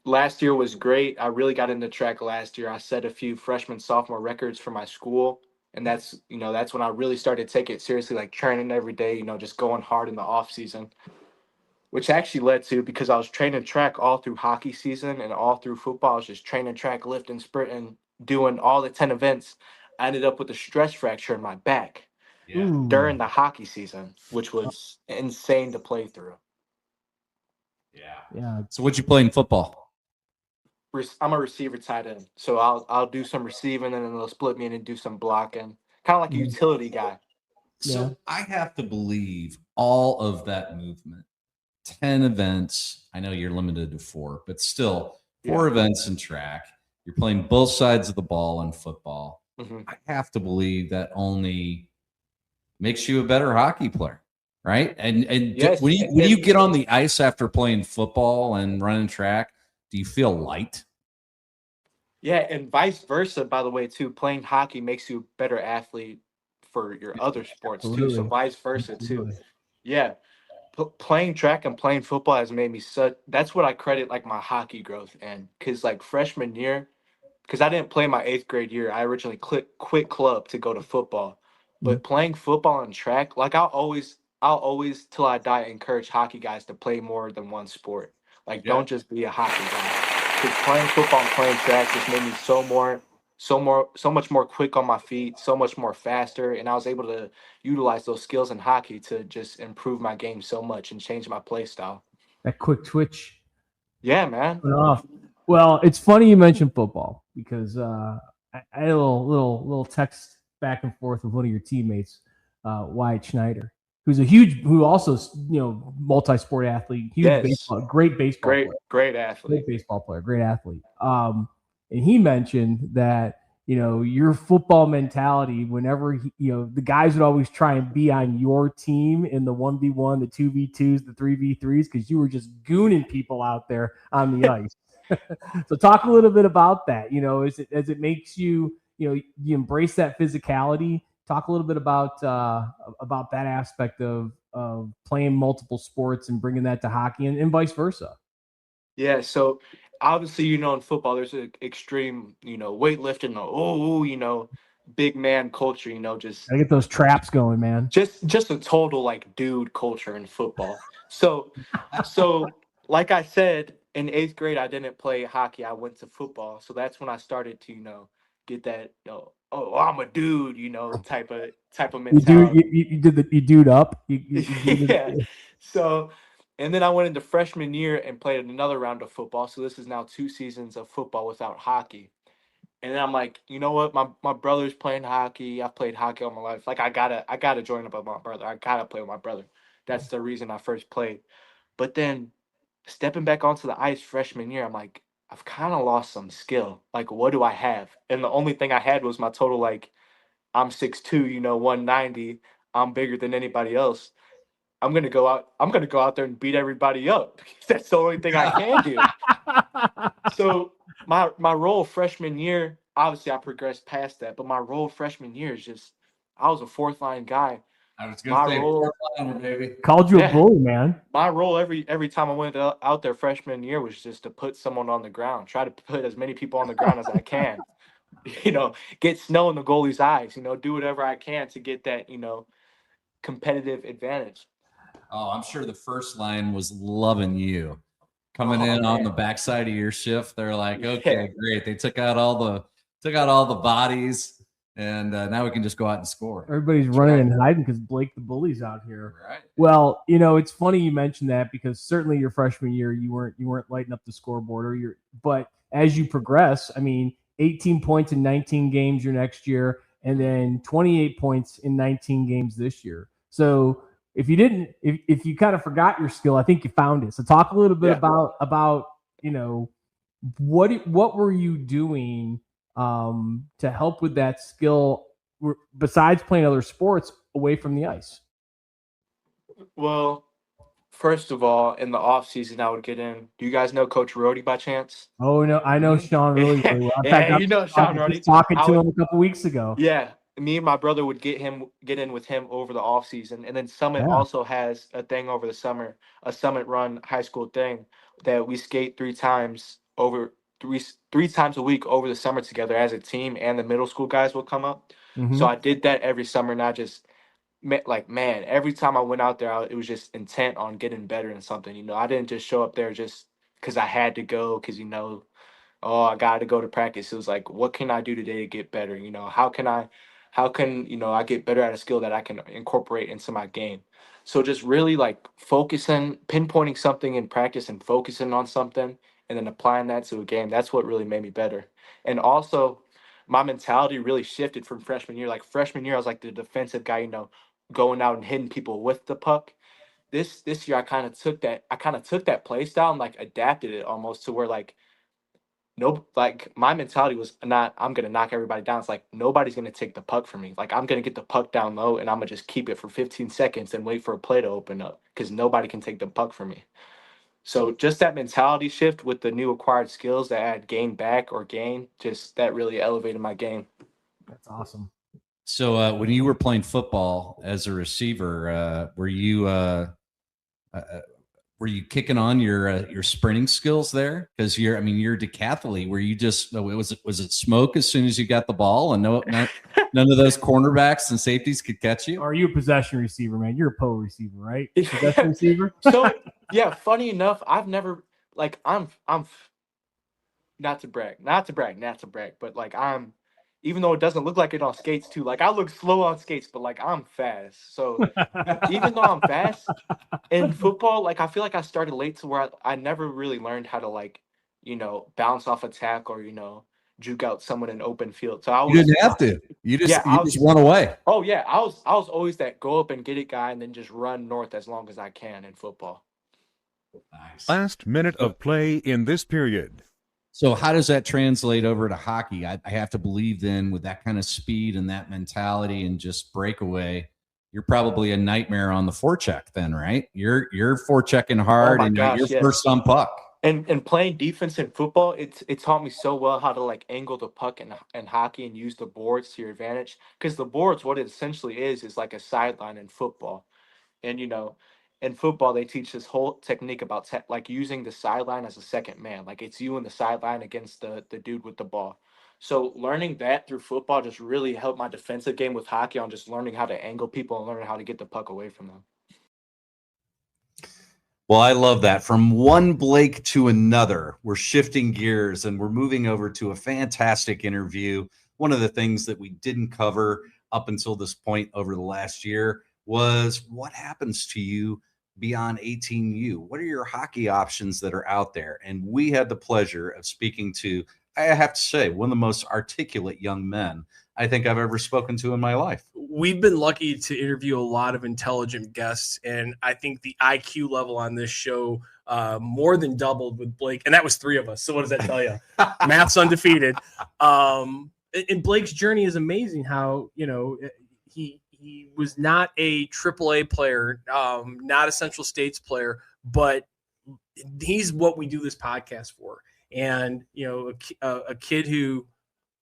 [SPEAKER 6] Last year was great. I really got into track last year. I set a few freshman, sophomore records for my school, and that's when I really started to take it seriously, like training every day, just going hard in the off season. Which actually led to, because I was training track all through hockey season and all through football, I was just training track, lifting, sprinting, doing all the 10 events. I ended up with a stress fracture in my back during the hockey season, which was insane to play through.
[SPEAKER 3] Yeah.
[SPEAKER 5] So what'd you play in football?
[SPEAKER 6] I'm a receiver tight end, so I'll do some receiving and then they'll split me in and do some blocking, kind of like a utility guy.
[SPEAKER 5] So I have to believe all of that movement. 10 events. I know you're limited to 4, but still 4 events in track. You're playing both sides of the ball in football.
[SPEAKER 6] Mm-hmm.
[SPEAKER 5] I have to believe that only makes you a better hockey player, right? And
[SPEAKER 6] Yes,
[SPEAKER 5] when you get on the ice after playing football and running track, do you feel light?
[SPEAKER 6] Yeah, and vice versa, by the way, too. Playing hockey makes you a better athlete for your other sports, too. So vice versa, too. Yeah. Playing track and playing football has made me that's what I credit like my hockey growth in, because like freshman year, because I didn't play my 8th grade year, I originally quit club to go to football, but playing football and track, like I'll always till I die encourage hockey guys to play more than one sport. Like don't just be a hockey guy, because playing football and playing track just made me so much more quick on my feet, so much more faster, and I was able to utilize those skills in hockey to just improve my game so much and change my play style.
[SPEAKER 3] That quick twitch.
[SPEAKER 6] Yeah, man.
[SPEAKER 3] Well, it's funny you mentioned football because I had a little text back and forth with one of your teammates, Wyatt Schneider, who also multi-sport athlete, great baseball player.
[SPEAKER 6] Great athlete.
[SPEAKER 3] Great baseball player, great athlete. And he mentioned that, your football mentality, whenever, the guys would always try and be on your team in the 1v1, the 2v2s, the 3v3s, because you were just gooning people out there on the ice. So talk a little bit about that. As it makes you, you embrace that physicality. Talk a little bit about that aspect of playing multiple sports and bringing that to hockey and vice versa.
[SPEAKER 6] Yeah, so obviously, in football, there's an extreme, weightlifting, big man culture, just
[SPEAKER 3] I get those traps going, man.
[SPEAKER 6] Just a total like dude culture in football. So like I said, in 8th grade, I didn't play hockey. I went to football. So that's when I started to, get that, oh, I'm a dude, type of mentality.
[SPEAKER 3] You dude up.
[SPEAKER 6] Yeah. So, and then I went into freshman year and played another round of football. So this is now 2 seasons of football without hockey. And then I'm like, you know what? My brother's playing hockey. I've played hockey all my life. Like I gotta join up with my brother. I gotta play with my brother. That's the reason I first played. But then stepping back onto the ice freshman year, I'm like, I've kind of lost some skill. Like, what do I have? And the only thing I had was my total, like, I'm 6'2", 190. I'm bigger than anybody else. I'm gonna go out there and beat everybody up. That's the only thing I can do. So my role freshman year, obviously I progressed past that, but my role freshman year is just I was a fourth line guy.
[SPEAKER 5] I was going to say,
[SPEAKER 6] role,
[SPEAKER 5] baby.
[SPEAKER 3] Called you a
[SPEAKER 6] Yeah.
[SPEAKER 3] bully, man.
[SPEAKER 6] My role every time I went out there freshman year was just to put someone on the ground, try to put as many people on the ground as I can. Get snow in the goalie's eyes. Do whatever I can to get that competitive advantage.
[SPEAKER 5] Oh, I'm sure the first line was loving you. Coming in on the backside of your shift, they're like, okay, great. They took out all the bodies, and now we can just go out and score.
[SPEAKER 3] Everybody's running and hiding because Blake the bully's out here.
[SPEAKER 5] Right.
[SPEAKER 3] Well, it's funny you mentioned that because certainly your freshman year you weren't lighting up the scoreboard but as you progress, 18 points in 19 games your next year, and then 28 points in 19 games this year. So if you kind of forgot your skill, I think you found it. So talk a little bit about what were you doing to help with that skill besides playing other sports away from the ice?
[SPEAKER 6] Well, first of all, in the off season, I would get in. Do you guys know Coach Rhodey by chance?
[SPEAKER 3] Oh no, I know Sean really well. In fact,
[SPEAKER 6] Sean Rhodey.
[SPEAKER 3] Talking to him a couple weeks ago.
[SPEAKER 6] Yeah, me and my brother would get in with him over the off season, and then Summit also has a thing over the summer, a Summit Run high school thing that we skate three times a week over the summer together as a team, and the middle school guys will come up. Mm-hmm. So I did that every summer, and I just every time I went out there, it was just intent on getting better in something. I didn't just show up there just because I had to go because I got to go to practice. It was like, what can I do today to get better? How can I get better at a skill that I can incorporate into my game? So just really pinpointing something in practice and focusing on something and then applying that to a game. That's what really made me better. And also my mentality really shifted from freshman year. Like freshman year, I was like the defensive guy, going out and hitting people with the puck. This year, I kind of took that play style and adapted it almost to where my mentality was not I'm gonna knock everybody down. It's like nobody's gonna take the puck from me. Like I'm gonna get the puck down low and I'm gonna just keep it for 15 seconds and wait for a play to open up because nobody can take the puck from me. So just that mentality shift with the new acquired skills that I had gained back or gained, just that really elevated my game.
[SPEAKER 3] That's awesome.
[SPEAKER 5] So when you were playing football as a receiver, were you kicking on your sprinting skills there? Because you're a decathlete. Were you just was it smoke as soon as you got the ball and none of those cornerbacks and safeties could catch you?
[SPEAKER 3] Or are you a possession receiver, man? You're a PO receiver, right? Possession receiver.
[SPEAKER 6] So yeah, funny enough, I've never I'm not to brag, but I'm. Even though it doesn't look like it on skates too, I look slow on skates, but I'm fast. So even though I'm fast in football, I feel like I started late to where I never really learned how to bounce off a tackle or juke out someone in open field. So
[SPEAKER 5] you didn't have to. You just run away.
[SPEAKER 6] Oh yeah, I was always that go up and get it guy and then just run north as long as I can in football.
[SPEAKER 5] Nice.
[SPEAKER 7] Last minute of play in this period.
[SPEAKER 5] So how does that translate over to hockey? I have to believe then with that kind of speed and that mentality and just breakaway, you're probably a nightmare on the forecheck then, right? You're forechecking hard you're first on puck.
[SPEAKER 6] And playing defense in football, it taught me so well how to angle the puck in hockey and use the boards to your advantage. Because the boards, what it essentially is like a sideline in football. And in football, they teach this whole technique about using the sideline as a second man. It's you in the sideline against the dude with the ball. So learning that through football just really helped my defensive game with hockey on just learning how to angle people and learning how to get the puck away from them.
[SPEAKER 2] Well, I love that. From one Blake to another, we're shifting gears and we're moving over to a fantastic interview. One of the things that we didn't cover up until this point over the last year was what happens to you beyond 18U. What are your hockey options that are out there? And we had the pleasure of speaking to, I have to say, one of the most articulate young men I think I've ever spoken to in my life.
[SPEAKER 3] We've been lucky to interview a lot of intelligent guests, and I think the IQ level on this show more than doubled with Blake. And that was 3 of us. So what does that tell you? Math's undefeated. And Blake's journey is amazing how, he was not a AAA player, not a Central States player, but he's what we do this podcast for. And, a kid who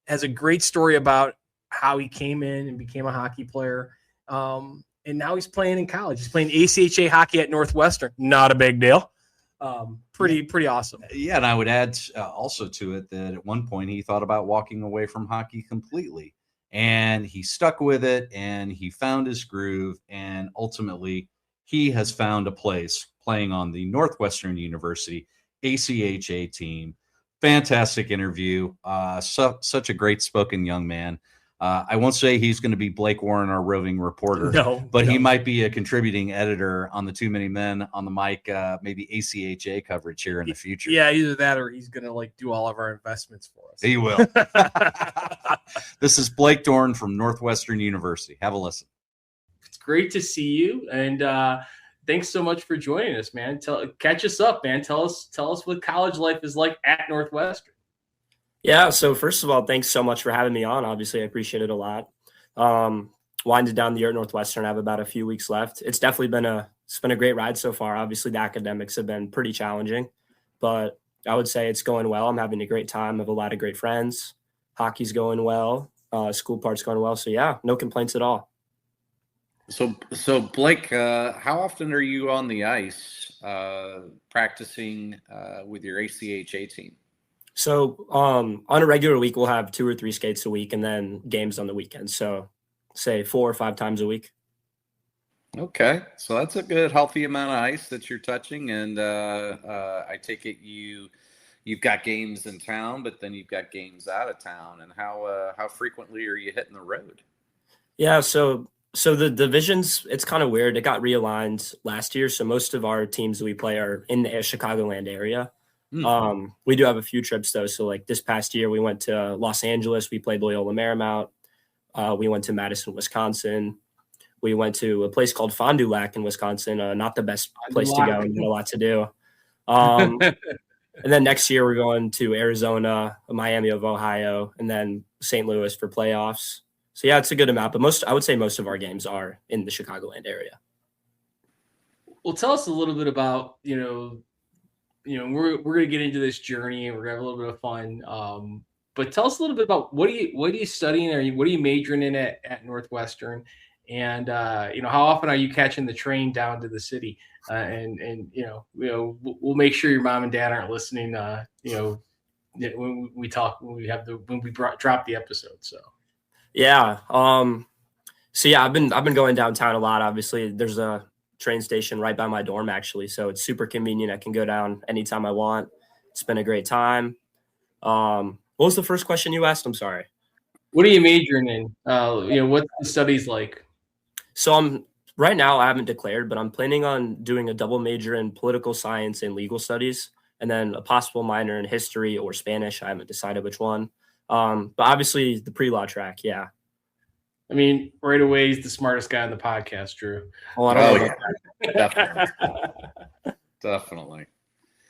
[SPEAKER 3] has a great story about how he came in and became a hockey player. And now he's playing in college. He's playing ACHA hockey at Northwestern. Not a big deal. Pretty awesome.
[SPEAKER 2] Yeah, and I would add also to it that at one point he thought about walking away from hockey completely. And he stuck with it, and he found his groove, and ultimately he has found a place playing on the Northwestern University ACHA team. Fantastic interview. Such a great spoken young man. I won't say he's going to be Blake Warren, our roving reporter, but he might be a contributing editor on the Too Many Men on the Mic, maybe ACHA coverage here in the future.
[SPEAKER 3] Yeah, either that or he's going to do all of our investments for us.
[SPEAKER 2] He will. This is Blake Dorn from Northwestern University. Have a listen.
[SPEAKER 3] It's great to see you, and thanks so much for joining us, man. Catch us up, man. Tell us what college life is like at Northwestern.
[SPEAKER 8] Yeah, so first of all, thanks so much for having me on. Obviously, I appreciate it a lot. Winded down the year at Northwestern. I have about a few weeks left. It's definitely been a great ride so far. Obviously, the academics have been pretty challenging, but I would say it's going well. I'm having a great time. I have a lot of great friends. Hockey's going well. School part's going well. So yeah, no complaints at all.
[SPEAKER 9] So Blake, how often are you on the ice practicing with your ACHA team?
[SPEAKER 8] So on a regular week, we'll have 2 or 3 skates a week and then games on the weekends. So say 4 or 5 times a week.
[SPEAKER 9] Okay. So that's a good, healthy amount of ice that you're touching. And I take it you've got games in town, but then you've got games out of town. And how frequently are you hitting the road?
[SPEAKER 8] Yeah. So the divisions, it's kind of weird. It got realigned last year. So most of our teams that we play are in the Chicagoland area. Mm-hmm. We do have a few trips though. So like this past year, we went to Los Angeles. We played Loyola Marymount. We went to Madison, Wisconsin. We went to a place called Fond du Lac in Wisconsin. Not the best place to go and a lot to do. And then next year we're going to Arizona, Miami of Ohio, and then St. Louis for playoffs. So yeah, it's a good amount, but I would say most of our games are in the Chicagoland area.
[SPEAKER 3] Well, tell us a little bit about, we're going to get into this journey and we're going to have a little bit of fun. But tell us a little bit about what are you studying, or what are you majoring in at Northwestern? And, how often are you catching the train down to the city? We'll make sure your mom and dad aren't listening, when we drop the episode. So.
[SPEAKER 8] Yeah. I've been going downtown a lot. Obviously there's a train station right by my dorm actually. So it's super convenient. I can go down anytime I want. It's been a great time. What was the first question you asked? I'm sorry.
[SPEAKER 3] What are you majoring in? What's the studies like?
[SPEAKER 8] So right now I haven't declared, but I'm planning on doing a double major in political science and legal studies, and then a possible minor in history or Spanish. I haven't decided which one. But obviously the pre-law track. Yeah.
[SPEAKER 3] I mean, right away, he's the smartest guy on the podcast, Drew.
[SPEAKER 8] Oh, I don't know.
[SPEAKER 9] Definitely. Definitely.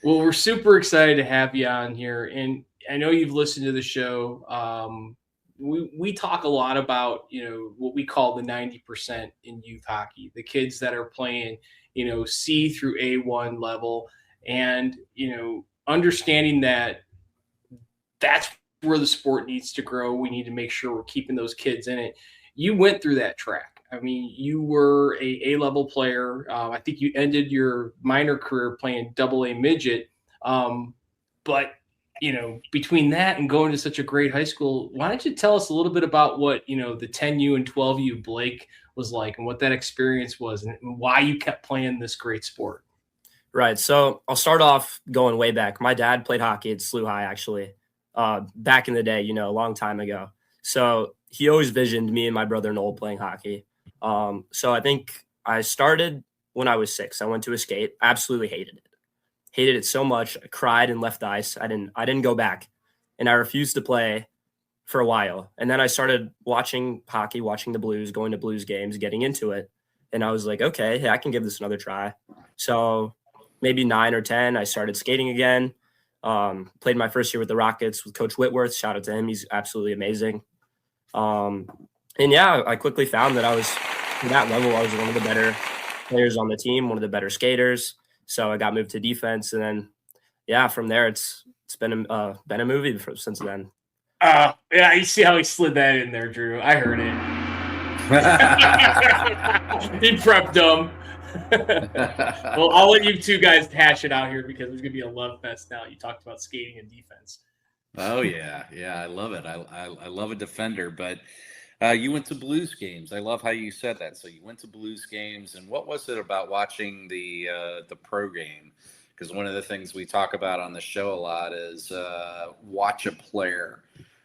[SPEAKER 3] Well, we're super excited to have you on here. And I know you've listened to the show. We talk a lot about, what we call the 90% in youth hockey, the kids that are playing, C through A1 level, and, understanding that that's where the sport needs to grow. We need to make sure we're keeping those kids in it. You went through that track. I mean, you were a A-level player. I think you ended your minor career playing AA midget. But, between that and going to such a great high school, why don't you tell us a little bit about what, the 10U and 12U Blake was like, and what that experience was, and why you kept playing this great sport?
[SPEAKER 8] Right. So I'll start off going way back. My dad played hockey at SLU High, actually, back in the day, a long time ago. So he always visioned me and my brother Noel playing hockey. So I think I started when I was 6. I went to a skate. Absolutely hated it so much. I cried and left the ice. I didn't go back, and I refused to play for a while. And then I started watching hockey, watching the Blues, going to Blues games, getting into it. And I was like, okay, hey, I can give this another try. So, maybe 9 or 10, I started skating again. Played my first year with the Rockets with Coach Whitworth. Shout out to him. He's absolutely amazing. And yeah, I quickly found that I was, at that level, I was one of the better players on the team, one of the better skaters. So I got moved to defense, and then yeah, from there it's been a movie since then.
[SPEAKER 3] Yeah, you see how he slid that in there, Drew. I heard it. He prepped them. Well, I'll let you two guys hash it out here because there's gonna be a love fest now. You talked about skating and defense.
[SPEAKER 9] Oh yeah, I love it. I love a defender, but you went to Blues games. I love how you said that. So you went to Blues games, and what was it about watching the pro game? Because one of the things we talk about on the show a lot is watch a player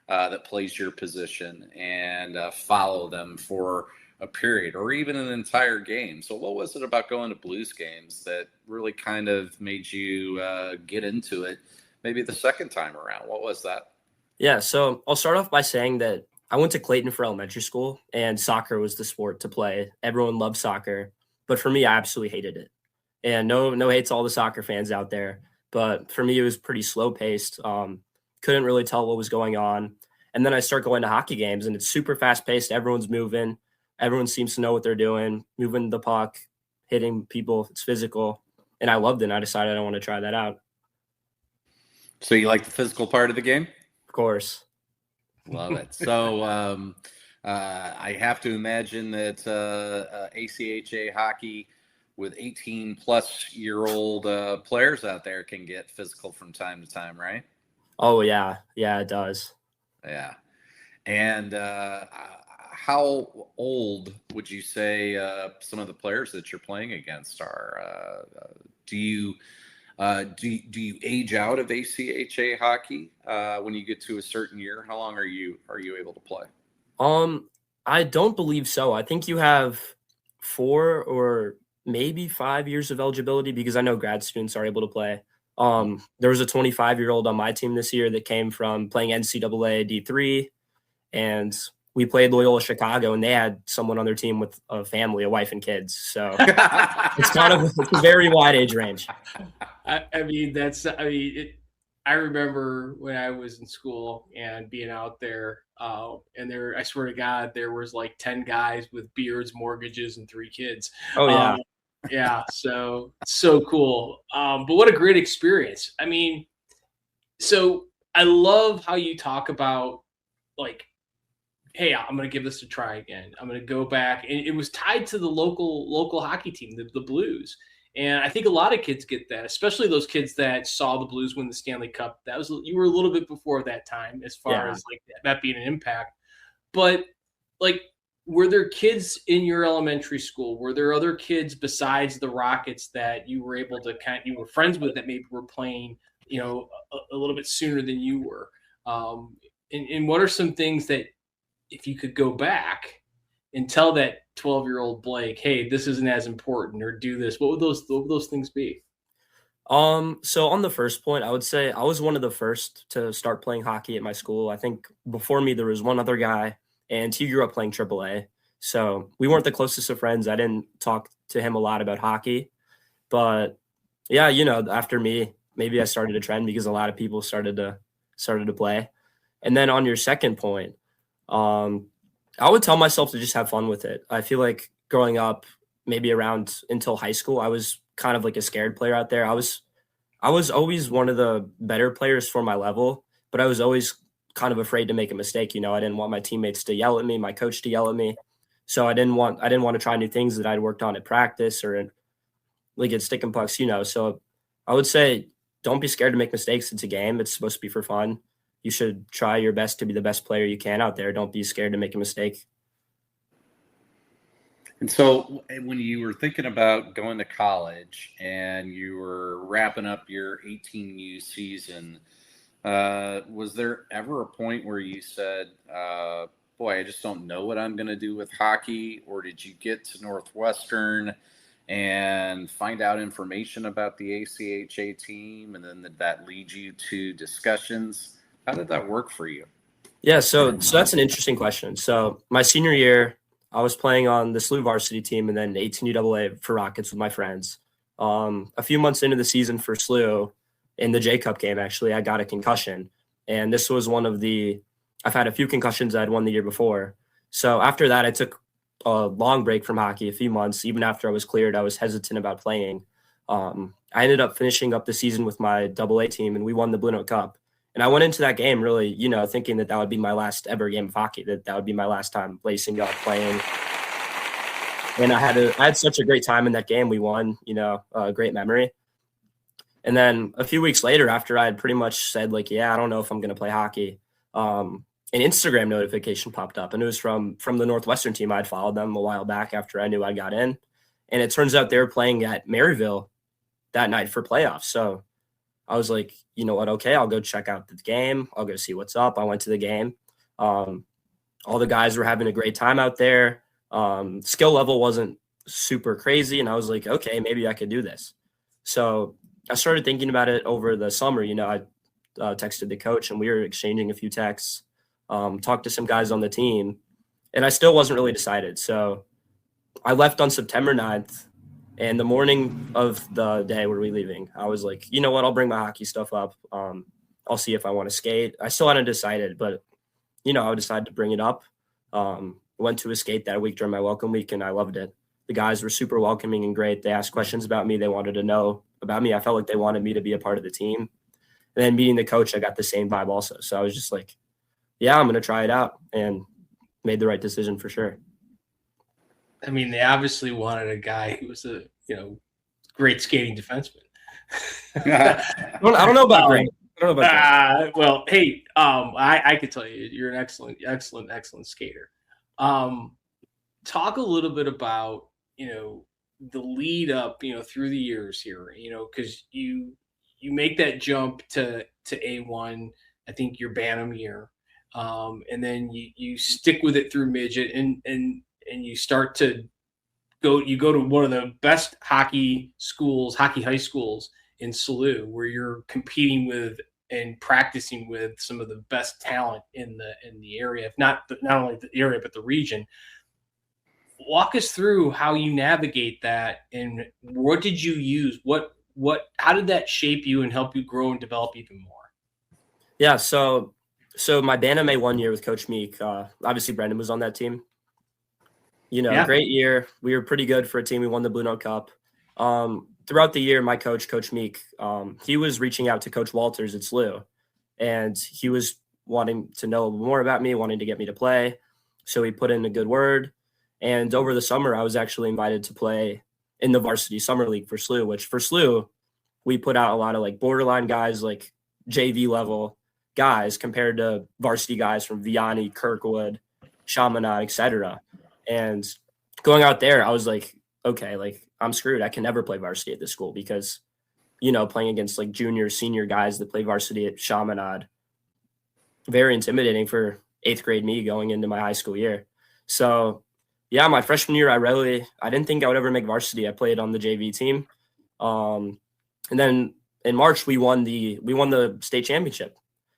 [SPEAKER 9] that plays your position and follow them for a period or even an entire game. So what was it about going to Blues games that really kind of made you get into it maybe the second time around? What was that?
[SPEAKER 8] Yeah, so I'll start off by saying that I went to Clayton for elementary school, and soccer was the sport to play. Everyone loved soccer, but for me, I absolutely hated it. And no hate to all the soccer fans out there, but for me, it was pretty slow paced. Couldn't really tell what was going on. And then I start going to hockey games, and it's super fast paced. Everyone's moving. Everyone seems to know what they're doing, moving the puck, hitting people. It's physical. And I loved it. And I decided I want to try that out.
[SPEAKER 9] So you like the physical part of the game?
[SPEAKER 8] Of course.
[SPEAKER 9] Love it. So I have to imagine that ACHA hockey with 18-plus-year-old players out there can get physical from time to time, right?
[SPEAKER 8] Oh, yeah. Yeah, it does.
[SPEAKER 9] Yeah. And how old would you say some of the players that you're playing against are? Do you age out of ACHA hockey when you get to a certain year? How long are you able to play?
[SPEAKER 8] I don't believe so. I think you have 4 or maybe 5 years of eligibility because I know grad students are able to play. There was a 25-year-old on my team this year that came from playing NCAA D3, and we played Loyola Chicago, and they had someone on their team with a family, a wife and kids. So it's a very wide age range.
[SPEAKER 3] I remember when I was in school and being out there, and I swear to God, there was like 10 guys with beards, mortgages, and 3 kids.
[SPEAKER 8] Oh, yeah.
[SPEAKER 3] Yeah, so cool. But what a great experience. I mean, so I love how you talk about, like, hey, I'm going to give this a try again. I'm going to go back. And it was tied to the local hockey team, the Blues. And I think a lot of kids get that, especially those kids that saw the Blues win the Stanley Cup. You were a little bit before that time as far as like that being an impact. But like, were there kids in your elementary school? Were there other kids besides the Rockets that you were able to you were friends with that maybe were playing, a little bit sooner than you were? And what are some things that, if you could go back and tell that 12-year-old Blake, hey, this isn't as important, or do this, what would those things be?
[SPEAKER 8] So on the first point, I would say I was one of the first to start playing hockey at my school. I think before me, there was one other guy, and he grew up playing AAA. So we weren't the closest of friends. I didn't talk to him a lot about hockey, but yeah, after me, maybe I started a trend because a lot of people started to play. And then on your second point, I would tell myself to just have fun with it. I feel like growing up, maybe around until high school, I was kind of like a scared player out there. I was always one of the better players for my level, but I was always kind of afraid to make a mistake. I didn't want my teammates to yell at me, my coach to yell at me. So I didn't want to try new things that I'd worked on at practice or in like at stick and pucks, So I would say, don't be scared to make mistakes. It's a game. It's supposed to be for fun. You should try your best to be the best player you can out there. Don't be scared to make a mistake.
[SPEAKER 9] And so when you were thinking about going to college and you were wrapping up your 18U season, was there ever a point where you said, boy, I just don't know what I'm going to do with hockey? Or did you get to Northwestern and find out information about the ACHA team? And then did that lead you to discussions? How did that work for you?
[SPEAKER 8] Yeah, so that's an interesting question. So my senior year, I was playing on the SLU varsity team and then 18UAA for Rockets with my friends. A few months into the season for SLU, in the J Cup game, actually, I got a concussion. And this was I've had a few concussions I'd won the year before. So after that, I took a long break from hockey, a few months. Even after I was cleared, I was hesitant about playing. I ended up finishing up the season with my AA team, and we won the Blue Note Cup. And I went into that game really, thinking that would be my last ever game of hockey, that would be my last time lacing up, playing. And I had such a great time in that game. We won, a great memory. And then a few weeks later, after I had pretty much said, I don't know if I'm going to play hockey, an Instagram notification popped up, and it was from the Northwestern team. I'd followed them a while back after I knew I got in. And it turns out they were playing at Maryville that night for playoffs. So I was like, you know what? Okay, I'll go check out the game. I'll go see what's up. I went to the game. All the guys were having a great time out there. Skill level wasn't super crazy. And I was like, okay, maybe I could do this. So I started thinking about it over the summer. I texted the coach, and we were exchanging a few texts, talked to some guys on the team, and I still wasn't really decided. So I left on September 9th. And the morning of the day where we leaving, I was like, you know what? I'll bring my hockey stuff up. I'll see if I want to skate. I still hadn't decided, but, I decided to bring it up. Went to a skate that week during my welcome week, and I loved it. The guys were super welcoming and great. They asked questions about me. They wanted to know about me. I felt like they wanted me to be a part of the team. And then meeting the coach, I got the same vibe also. So I was just like, yeah, I'm going to try it out, and made the right decision for sure.
[SPEAKER 3] I mean, they obviously wanted a guy who was a, great skating defenseman.
[SPEAKER 8] I don't know about great. I don't know about that.
[SPEAKER 3] Well, hey, I could tell you, you're an excellent skater. Talk a little bit about, the lead up, through the years here, because you make that jump to A1, I think your Bantam year. And then you stick with it through midget and you start to go to one of the best hockey high schools in SLU, where you're competing with and practicing with some of the best talent in the area, if not only the area, but the region. Walk us through how you navigate that, and what did you use? How did that shape you and help you grow and develop even more?
[SPEAKER 8] Yeah. So my Bantam A1 year with Coach Meek, obviously Brendan was on that team. Great year. We were pretty good for a team. We won the Blue Note Cup. Throughout the year, my coach, Coach Meek, he was reaching out to Coach Walters at SLU, and he was wanting to know more about me, wanting to get me to play. So he put in a good word. And over the summer, I was actually invited to play in the varsity summer league for SLU, which for SLU, we put out a lot of borderline guys, JV level guys compared to varsity guys from Vianney, Kirkwood, Chaminade, etc. And going out there, I was like, okay, I'm screwed. I can never play varsity at this school because, playing against junior, senior guys that play varsity at Chaminade, very intimidating for 8th grade me going into my high school year. So yeah, my freshman year, I didn't think I would ever make varsity. I played on the JV team. And then in March, we won the state championship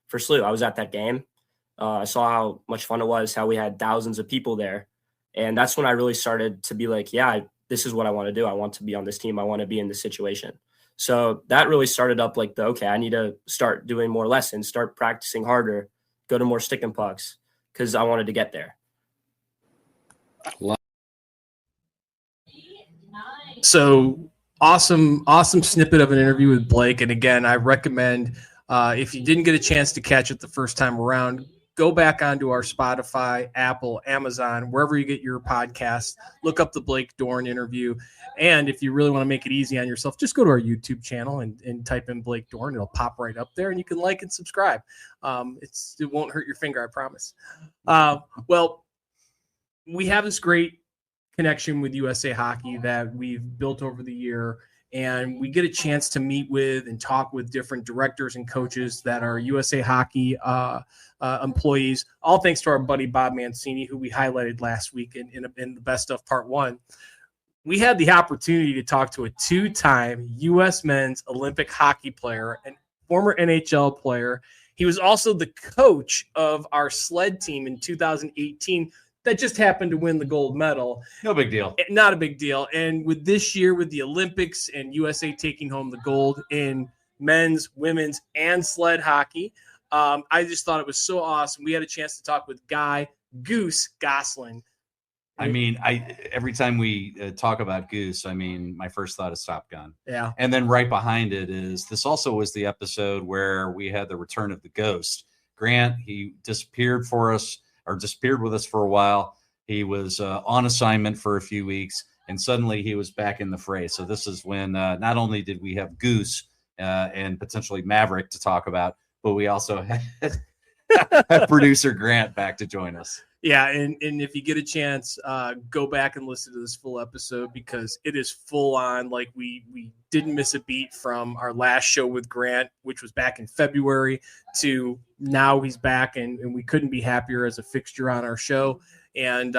[SPEAKER 8] for SLU. I was at that game. I saw how much fun it was, how we had thousands of people there. And that's when I really started to be like, yeah, this is what I want to do. I want to be on this team. I want to be in this situation. So that really started up I need to start doing more lessons, start practicing harder, go to more stick and pucks, because I wanted to get there.
[SPEAKER 3] So awesome snippet of an interview with Blake. And again, I recommend, if you didn't get a chance to catch it the first time around, go back onto our Spotify, Apple, Amazon, wherever you get your podcasts, look up the Blake Dorn interview. And if you really want to make it easy on yourself, just go to our YouTube channel and type in Blake Dorn. It'll pop right up there, and you can like and subscribe. It won't hurt your finger, I promise. Well, we have this great connection with USA Hockey that we've built over the year, and we get a chance to meet with and talk with different directors and coaches that are USA Hockey employees, all thanks to our buddy Bob Mancini, who we highlighted last week in the best of part one. We had the opportunity to talk to a two-time U.S. men's Olympic hockey player and former NHL player. He was also the coach of our sled team in 2018 that just happened to win the gold medal.
[SPEAKER 2] No big deal.
[SPEAKER 3] Not a big deal. And with this year, with the Olympics and USA taking home the gold in men's, women's, and sled hockey, I just thought it was so awesome. We had a chance to talk with Goose Gosselin.
[SPEAKER 2] I mean, every time we talk about Goose, I mean, my first thought is Top Gun.
[SPEAKER 3] Yeah.
[SPEAKER 2] And then right behind it is, this also was the episode where we had the return of the ghost. Grant, he disappeared with us for a while. He was on assignment for a few weeks, and suddenly he was back in the fray. So this is when not only did we have Goose and potentially Maverick to talk about, but we also had producer Grant back to join us.
[SPEAKER 3] Yeah, and if you get a chance, go back and listen to this full episode, because it is full on. Like, we didn't miss a beat from our last show with Grant, which was back in February, to now he's back, and we couldn't be happier as a fixture on our show. And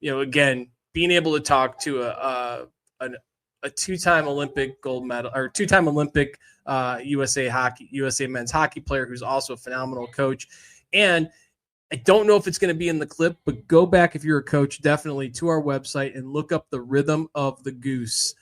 [SPEAKER 3] again, being able to talk to a two-time Olympic gold medal, or two-time Olympic USA men's hockey player who's also a phenomenal coach. And I don't know if it's going to be in the clip, but go back, if you're a coach, definitely to our website and look up the Rhythm of the Goose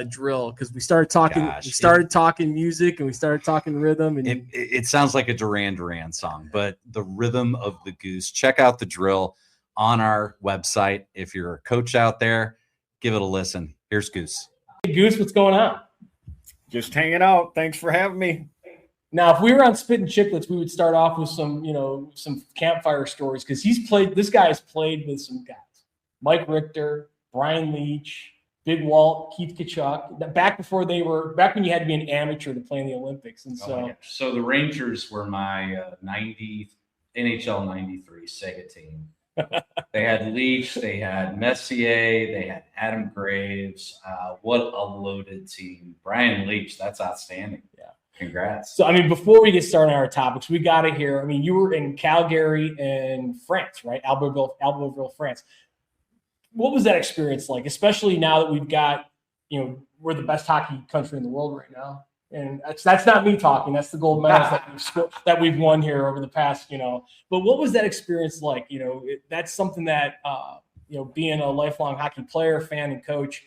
[SPEAKER 3] drill, because we started talking music, and we started talking rhythm, and
[SPEAKER 2] it sounds like a Duran Duran song, but the Rhythm of the Goose. Check out the drill on our website. If you're a coach out there, give it a listen. Here's Goose.
[SPEAKER 3] Hey, Goose, what's going on?
[SPEAKER 10] Just hanging out. Thanks for having me.
[SPEAKER 3] Now, if we were on Spittin' Chicklets, we would start off with some campfire stories, because this guy has played with some guys: Mike Richter, Brian Leach, Big Walt, Keith Kachuk, back when you had to be an amateur to play in the Olympics. And
[SPEAKER 5] so the Rangers were my NHL 93 Sega team. They had Leach, they had Messier, they had Adam Graves. What a loaded team. Brian Leach, that's outstanding.
[SPEAKER 3] Yeah.
[SPEAKER 5] Congrats.
[SPEAKER 3] So, before we get started on our topics, we got to hear, you were in Calgary in France, right? Albertville, France. What was that experience like, especially now that we've got, we're the best hockey country in the world right now? And that's not me talking. That's the gold medals that we've won here over the past, But what was that experience like? That's something that, being a lifelong hockey player, fan, and coach,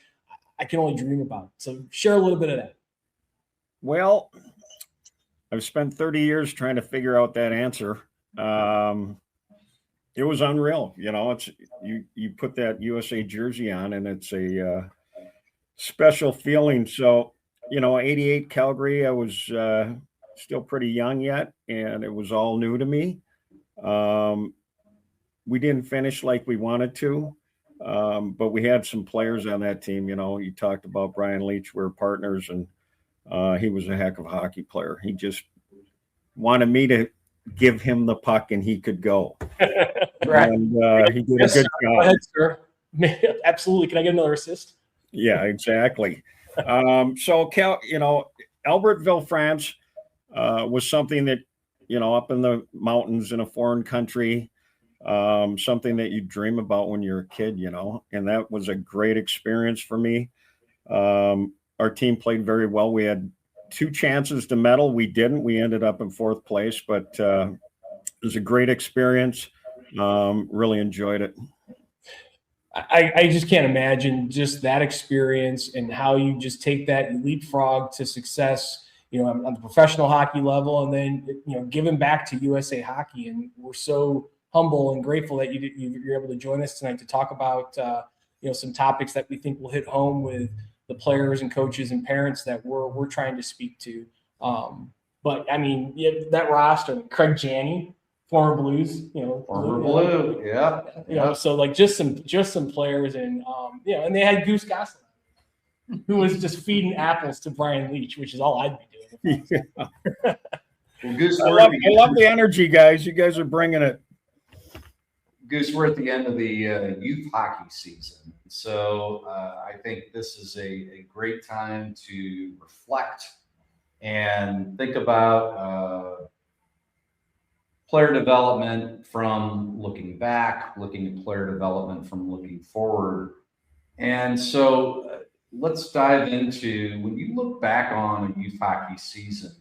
[SPEAKER 3] I can only dream about. So share a little bit of that.
[SPEAKER 10] Well, I've spent 30 years trying to figure out that answer. It was unreal. It's you put that USA jersey on, and it's a special feeling. So, 88 Calgary, I was still pretty young yet, and it was all new to me. We didn't finish like we wanted to, but we had some players on that team. You talked about Brian Leach. We're partners, and he was a heck of a hockey player. He just wanted me to give him the puck, and he could go.
[SPEAKER 3] Right.
[SPEAKER 10] And he did a good job.
[SPEAKER 3] Go ahead, sir. Absolutely. Can I get another assist?
[SPEAKER 10] Yeah, exactly. So, Albertville, France was something that, up in the mountains in a foreign country, something that you dream about when you're a kid, and that was a great experience for me. Our team played very well. We had 2 chances to medal. We didn't. We ended up in 4th place, but it was a great experience. Really enjoyed it.
[SPEAKER 3] I just can't imagine just that experience and how you just take that and leapfrog to success, on the professional hockey level, and then, giving back to USA Hockey. And we're so humble and grateful that you're able to join us tonight to talk about, some topics that we think will hit home with the players and coaches and parents that we're trying to speak to. But that roster, Craig Janney, former Blues,
[SPEAKER 5] Former Blue, yeah.
[SPEAKER 3] So just some players, and and they had Goose Gosselin, who was just feeding apples to Brian Leach, which is all I'd be doing.
[SPEAKER 10] Yeah. Well, Goose, I love the energy, guys. You guys are bringing it.
[SPEAKER 5] Goose, we're at the end of the youth hockey season. So I think this is a great time to reflect and think about player development from looking back, looking at player development from looking forward. And so let's dive into, when you look back on a youth hockey season,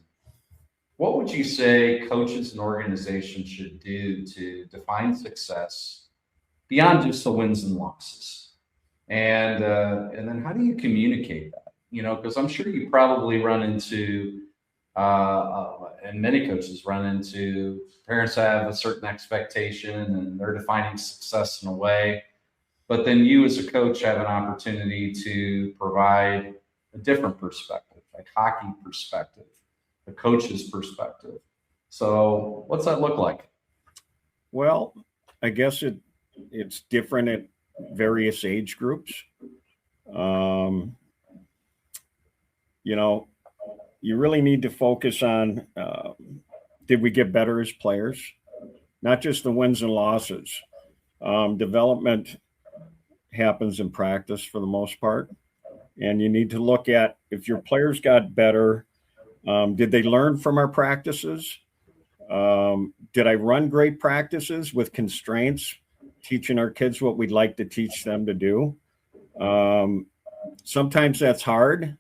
[SPEAKER 5] what would you say coaches and organizations should do to define success,
[SPEAKER 2] beyond just the wins and losses. And then how do you communicate that? Because I'm sure you probably run into, and many coaches run into, parents have a certain expectation and they're defining success in a way. But then you as a coach have an opportunity to provide a different perspective, like hockey perspective, the coach's perspective. So what's that look like?
[SPEAKER 10] Well, I guess it's different at various age groups. You really need to focus on, did we get better as players? Not just the wins and losses. Development happens in practice for the most part. And you need to look at, if your players got better, did they learn from our practices? Did I run great practices with constraints, teaching our kids what we'd like to teach them to do? Sometimes that's hard,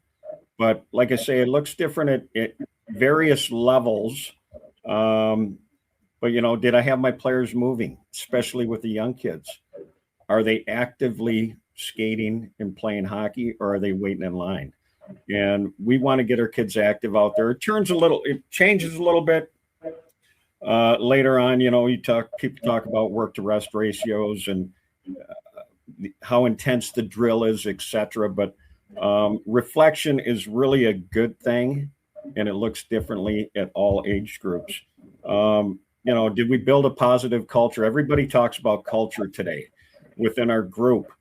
[SPEAKER 10] but like I say, it looks different at various levels. But, did I have my players moving, especially with the young kids? Are they actively skating and playing hockey, or are they waiting in line? And we want to get our kids active out there. It changes a little bit. Later on, people talk about work to rest ratios and how intense the drill is, etc. But reflection is really a good thing, and it looks differently at all age groups. Did we build a positive culture? Everybody talks about culture today within our group.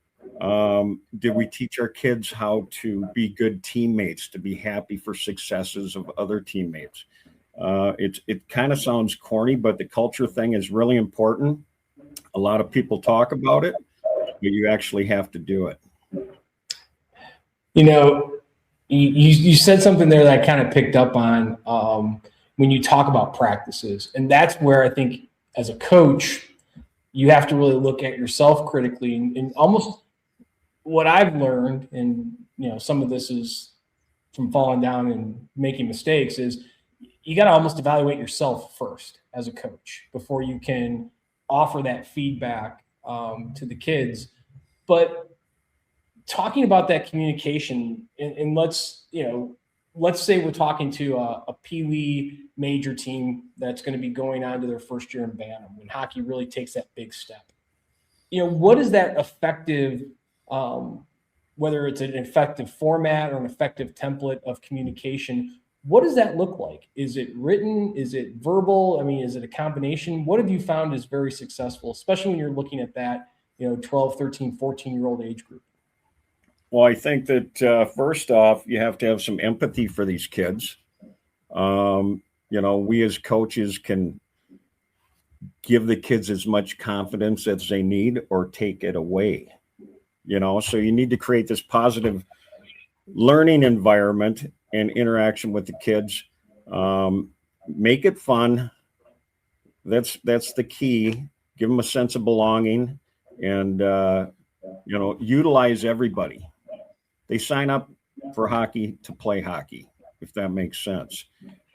[SPEAKER 10] Did we teach our kids how to be good teammates, to be happy for successes of other teammates? It kind of sounds corny, but the culture thing is really important. A lot of people talk about it, but you actually have to do it.
[SPEAKER 3] You said something there that I kind of picked up on when you talk about practices. And that's where I think as a coach, you have to really look at yourself critically, and almost what I've learned, and some of this is from falling down and making mistakes, is you got to almost evaluate yourself first as a coach before you can offer that feedback to the kids. But talking about that communication, and let's say we're talking to a Pee Wee major team that's going to be going on to their first year in Bantam when hockey really takes that big step. What is that effective, whether it's an effective format or an effective template of communication? What does that look like? Is it written? Is it verbal? I mean, is it a combination? What have you found is very successful, especially when you're looking at that, 12, 13, 14-year-old age group?
[SPEAKER 10] Well, I think that first off, you have to have some empathy for these kids. We as coaches can give the kids as much confidence as they need or take it away. So you need to create this positive learning environment and interaction with the kids. Make it fun. That's the key. Give them a sense of belonging, and utilize everybody. They sign up for hockey to play hockey, if that makes sense.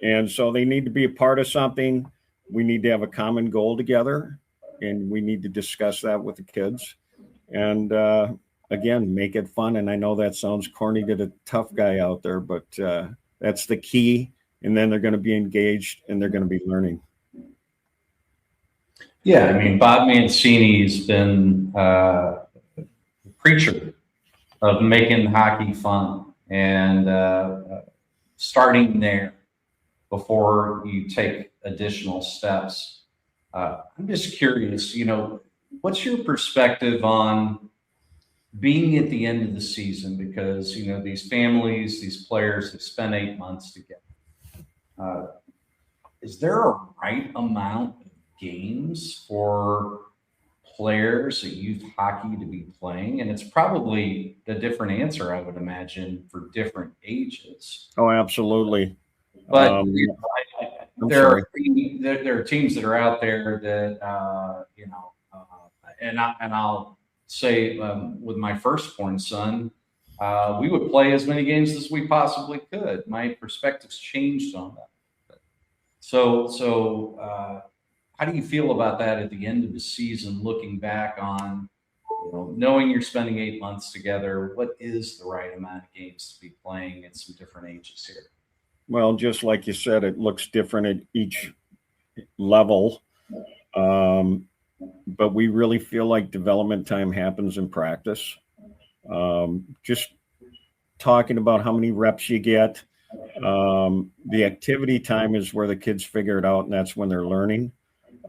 [SPEAKER 10] And so they need to be a part of something. We need to have a common goal together, and we need to discuss that with the kids. And again, make it fun. And I know that sounds corny to the tough guy out there, but that's the key. And then they're going to be engaged and they're going to be learning.
[SPEAKER 2] Yeah, I mean, Bob Mancini's been a preacher of making hockey fun and starting there before you take additional steps. I'm just curious, what's your perspective on being at the end of the season? Because, these families, these players have spent 8 months together. Is there a right amount of games for players at youth hockey to be playing? And it's probably a different answer, I would imagine, for different ages.
[SPEAKER 10] Oh, absolutely.
[SPEAKER 2] But there are teams that are out there that, and I'll say with my firstborn son, we would play as many games as we possibly could. My perspective's changed on that. So
[SPEAKER 5] how do you feel about that at the end of the season, looking back on, knowing you're spending 8 months together, what is the right amount of games to be playing at some different ages here?
[SPEAKER 10] Well, just like you said, it looks different at each level. But we really feel like development time happens in practice. Just talking about how many reps you get. The activity time is where the kids figure it out, and that's when they're learning.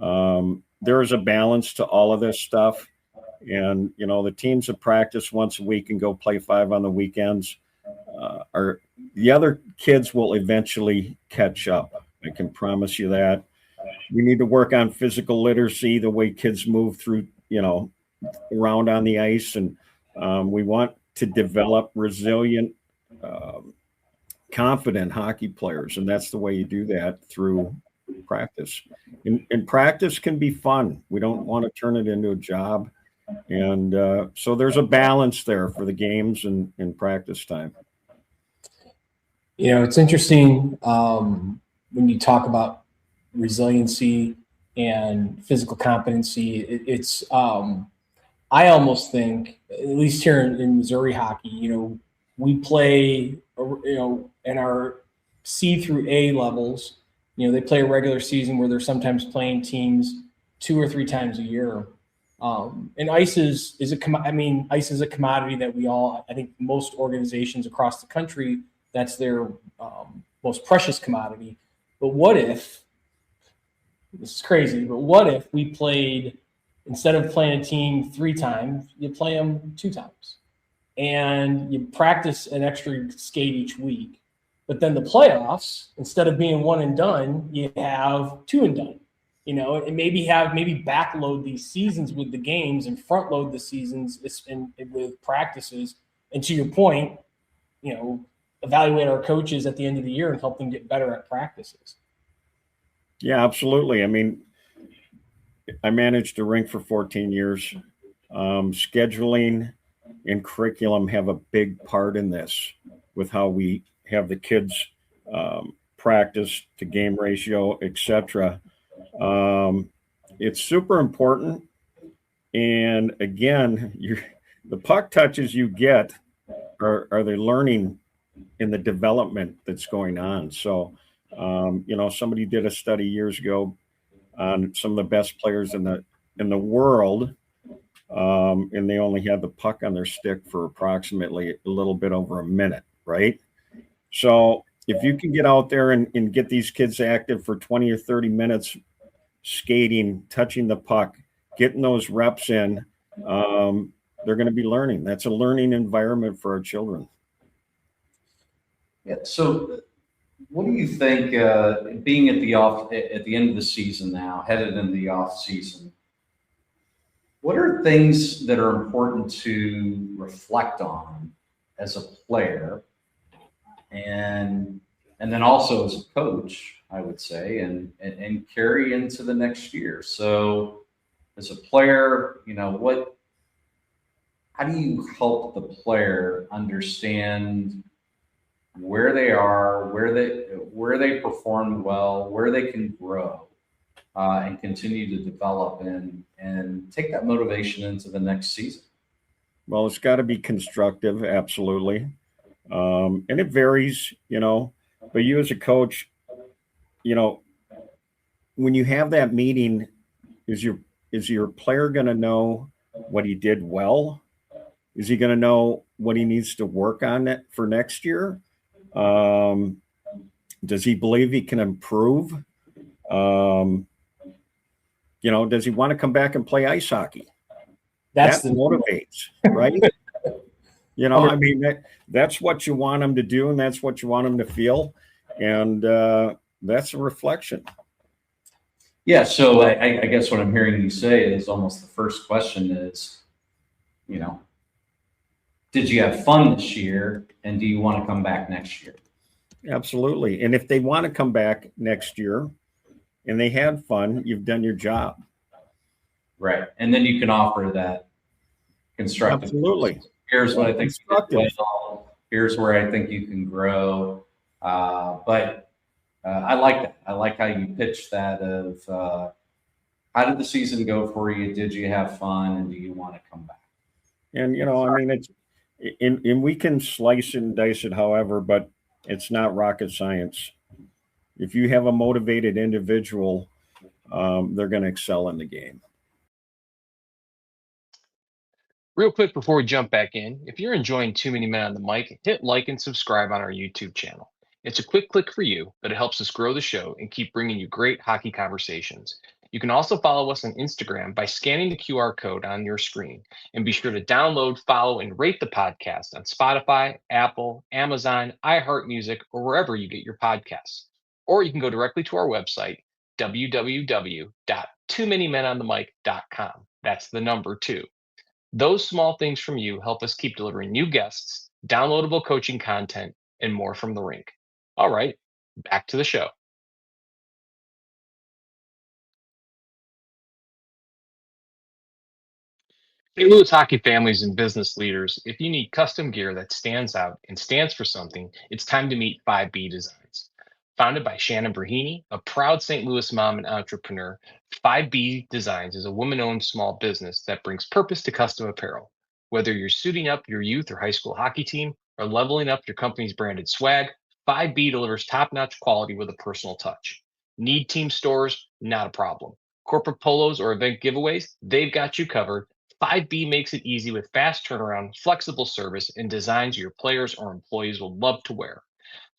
[SPEAKER 10] There is a balance to all of this stuff. And, the teams that practice once a week and go play 5 on the weekends the other kids will eventually catch up. I can promise you that. We need to work on physical literacy, the way kids move through, around on the ice. And we want to develop resilient, confident hockey players. And that's the way you do that, through practice. And practice can be fun. We don't want to turn it into a job. And so there's a balance there for the games and practice time.
[SPEAKER 11] It's interesting when you talk about resiliency and physical competency. It's I almost think, at least here in Missouri hockey, we play, in our C through A levels, they play a regular season where they're sometimes playing teams 2 or 3 times a year. And ice is a commodity that I think most organizations across the country, that's their most precious commodity. But what if, this is crazy, but what if we played, instead of playing a team 3 times, you play them 2 times, and you practice an extra skate each week. But then the playoffs, instead of being 1 and done, you have 2 and done. And maybe backload these seasons with the games and front load the seasons with practices. And to your point, evaluate our coaches at the end of the year and help them get better at practices.
[SPEAKER 10] Yeah, absolutely. I mean, I managed a rink for 14 years. Scheduling and curriculum have a big part in this, with how we have the kids practice to game ratio, etc. It's super important. And again, the puck touches you get are they learning in the development that's going on. So, somebody did a study years ago on some of the best players in the world, and they only had the puck on their stick for approximately a little bit over a minute, right? So if you can get out there and get these kids active for 20 or 30 minutes, skating, touching the puck, getting those reps in, they're going to be learning. That's a learning environment for our children.
[SPEAKER 5] Yeah. So what do you think, being at the end of the season now, headed into the off season, what are things that are important to reflect on as a player, and then also as a coach, I would say, and carry into the next year? So as a player, how do you help the player understand where they are, where they perform well, where they can grow, and continue to develop and take that motivation into the next season?
[SPEAKER 10] Well, it's got to be constructive, absolutely. And it varies, but you as a coach, when you have that meeting, is your player going to know what he did well? Is he going to know what he needs to work on for next year? Does he believe he can improve? Does he want to come back and play ice hockey? That motivates, right? That's what you want him to do, and that's what you want him to feel. And that's a reflection.
[SPEAKER 5] Yeah. So I guess what I'm hearing you say is almost the first question is, did you have fun this year, and do you want to come back next year?
[SPEAKER 10] Absolutely. And if they want to come back next year and they had fun, you've done your job.
[SPEAKER 5] Right. And then you can offer that constructive.
[SPEAKER 10] Absolutely.
[SPEAKER 5] Here's what I think. Here's where I think you can grow. But I like that. I like how you pitch that of, How did the season go for you? Did you have fun, and do you want to come back?
[SPEAKER 10] And I mean, it's and we can slice and dice it however, but it's not rocket science. If you have a motivated individual, they're going to excel in the game.
[SPEAKER 12] Real quick before we jump back in, if you're enjoying Too Many Men on the Mic, hit like and subscribe on our YouTube channel. It's a quick click for you, but it helps us grow the show and keep bringing you great hockey conversations. You can also follow us on Instagram by scanning the QR code on your screen. And be sure to download, follow, and rate the podcast on Spotify, Apple, Amazon, iHeartMusic, or wherever you get your podcasts. Or you can go directly to our website, www.tooManyMenOnTheMic.com. That's the number 2. Those small things from you help us keep delivering new guests, downloadable coaching content, and more from the rink. All right, back to the show. St. Louis hockey families and business leaders, if you need custom gear that stands out and stands for something, it's time to meet 5B Designs. Founded by Shannon Brahini, a proud St. Louis mom and entrepreneur, 5B Designs is a woman-owned small business that brings purpose to custom apparel. Whether you're suiting up your youth or high school hockey team or leveling up your company's branded swag, 5B delivers top-notch quality with a personal touch. Need team stores? Not a problem. Corporate polos or event giveaways? They've got you covered. 5B makes it easy with fast turnaround, flexible service, and designs your players or employees will love to wear.